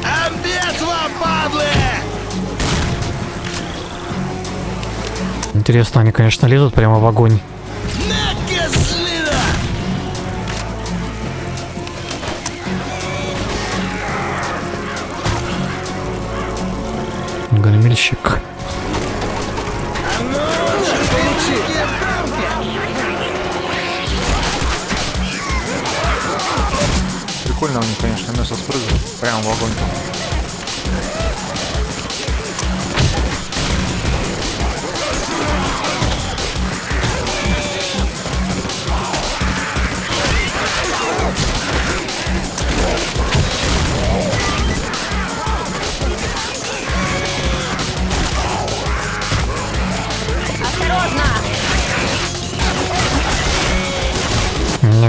Обед вам, падлы! Интересно, они, конечно, лезут прямо в огонь. На, козлина! Громильщик. Прикольно у них, конечно, мясо спрыгивает прямо в огонь.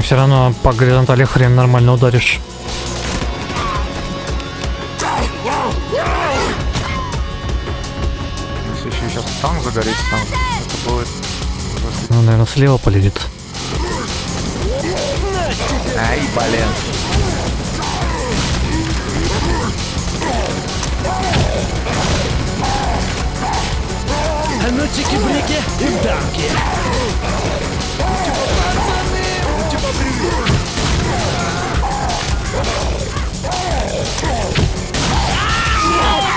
Все равно по горизонтали хрен нормально ударишь. Если еще сейчас танк загорится, там это будет... Ну, наверное, слева полетит. Ай, блин. А ну чики-брики и в дамки.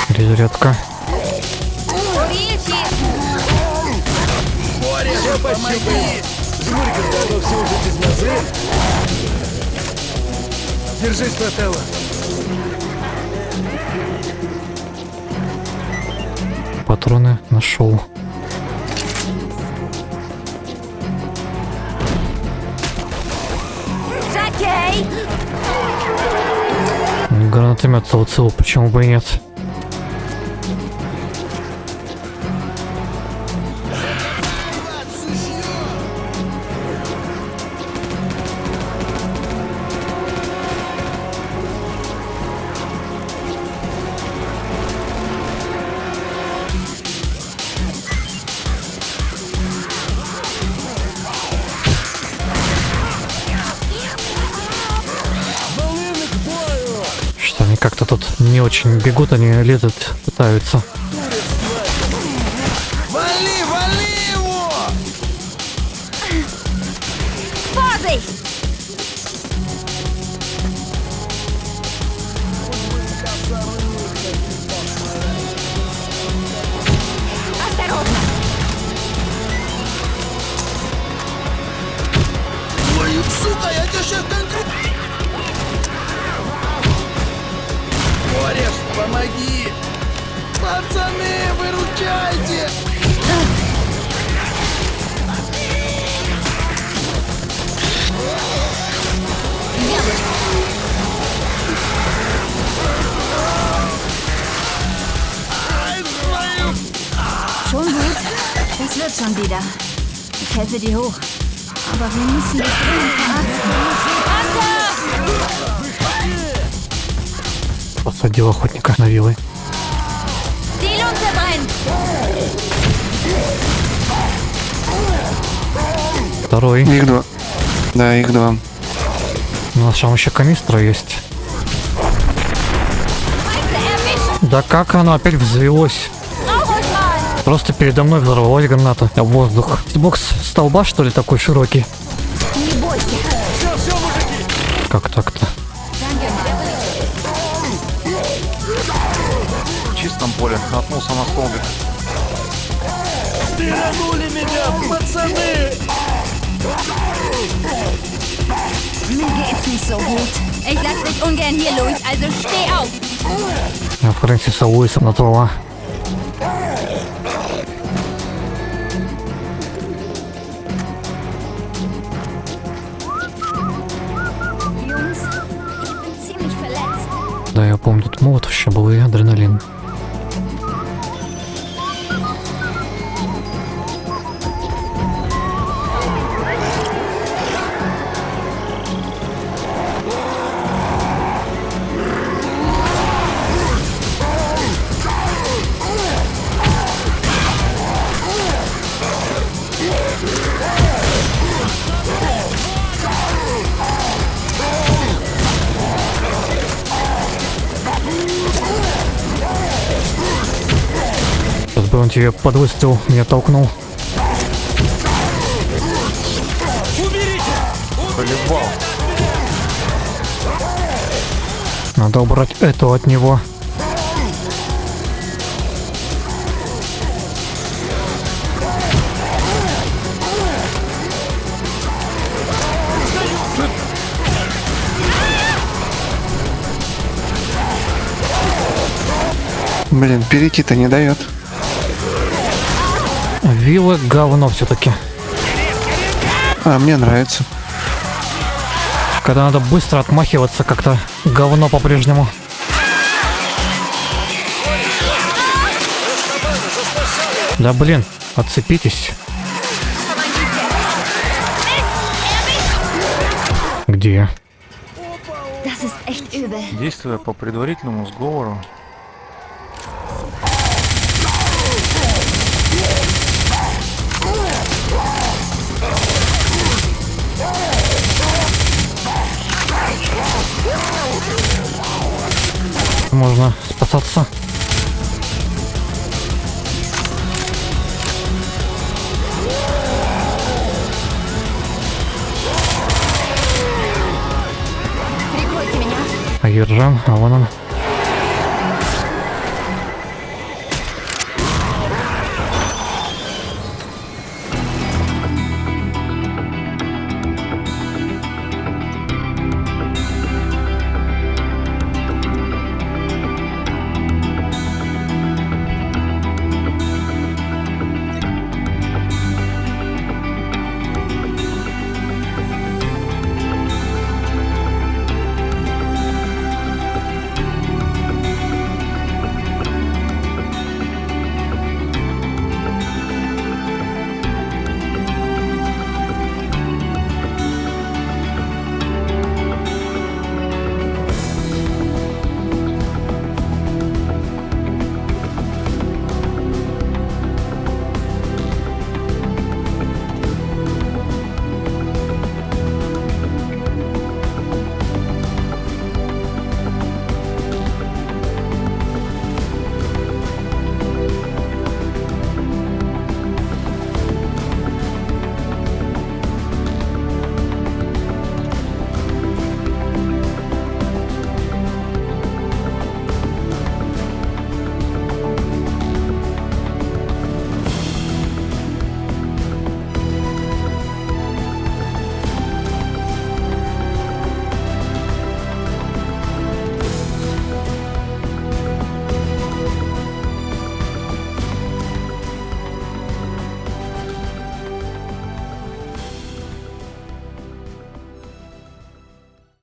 Перезарядка. Все пощупай. Жмурка, да, все уже без мозы. Держись, Нателла. Патроны нашел. Гранатомет уцел, почему бы и нет? Что они как-то тут не очень бегут, они лезут, пытаются. Вали, вали его! Ой, сука, я тебя сейчас конкретно... Кореш, помоги! Пацаны, выручайте! Schon gut. Das wird schon wieder. Ich helfe dir hoch. Aber wir müssen dich dringend verarzten. Посадил охотника на вилы. Die Lunte brennt! Второй. Их два. Да, их два. У нас там еще канистра есть. Да как оно опять взвелось? Просто передо мной взорвалась граната. А воздух. Бокс столба, что ли, такой широкий? Не бойся. Как так-то? В чистом поле. Наткнулся на столбик. Стыранули меня, пацаны! Mir geht's nicht so gut. Ich lass dich ungern hier los, also steh auf. Фрэнсиса Уиса назвала. Jungs, ich bin ziemlich verletzt. Да, я помню, тут молот еще был и адреналин. Сейчас бы он тебе под выстрел меня толкнул. Полюбал. Надо убрать эту от него. Блин, перейти-то не дает. Вилы говно все-таки. А, мне нравится. Когда надо быстро отмахиваться, как-то говно по-прежнему. Да блин, отцепитесь. Где? Das ist echt übel. Действуя по предварительному сговору. Можно спасаться. Прикройте меня. А Ержан, а вон он.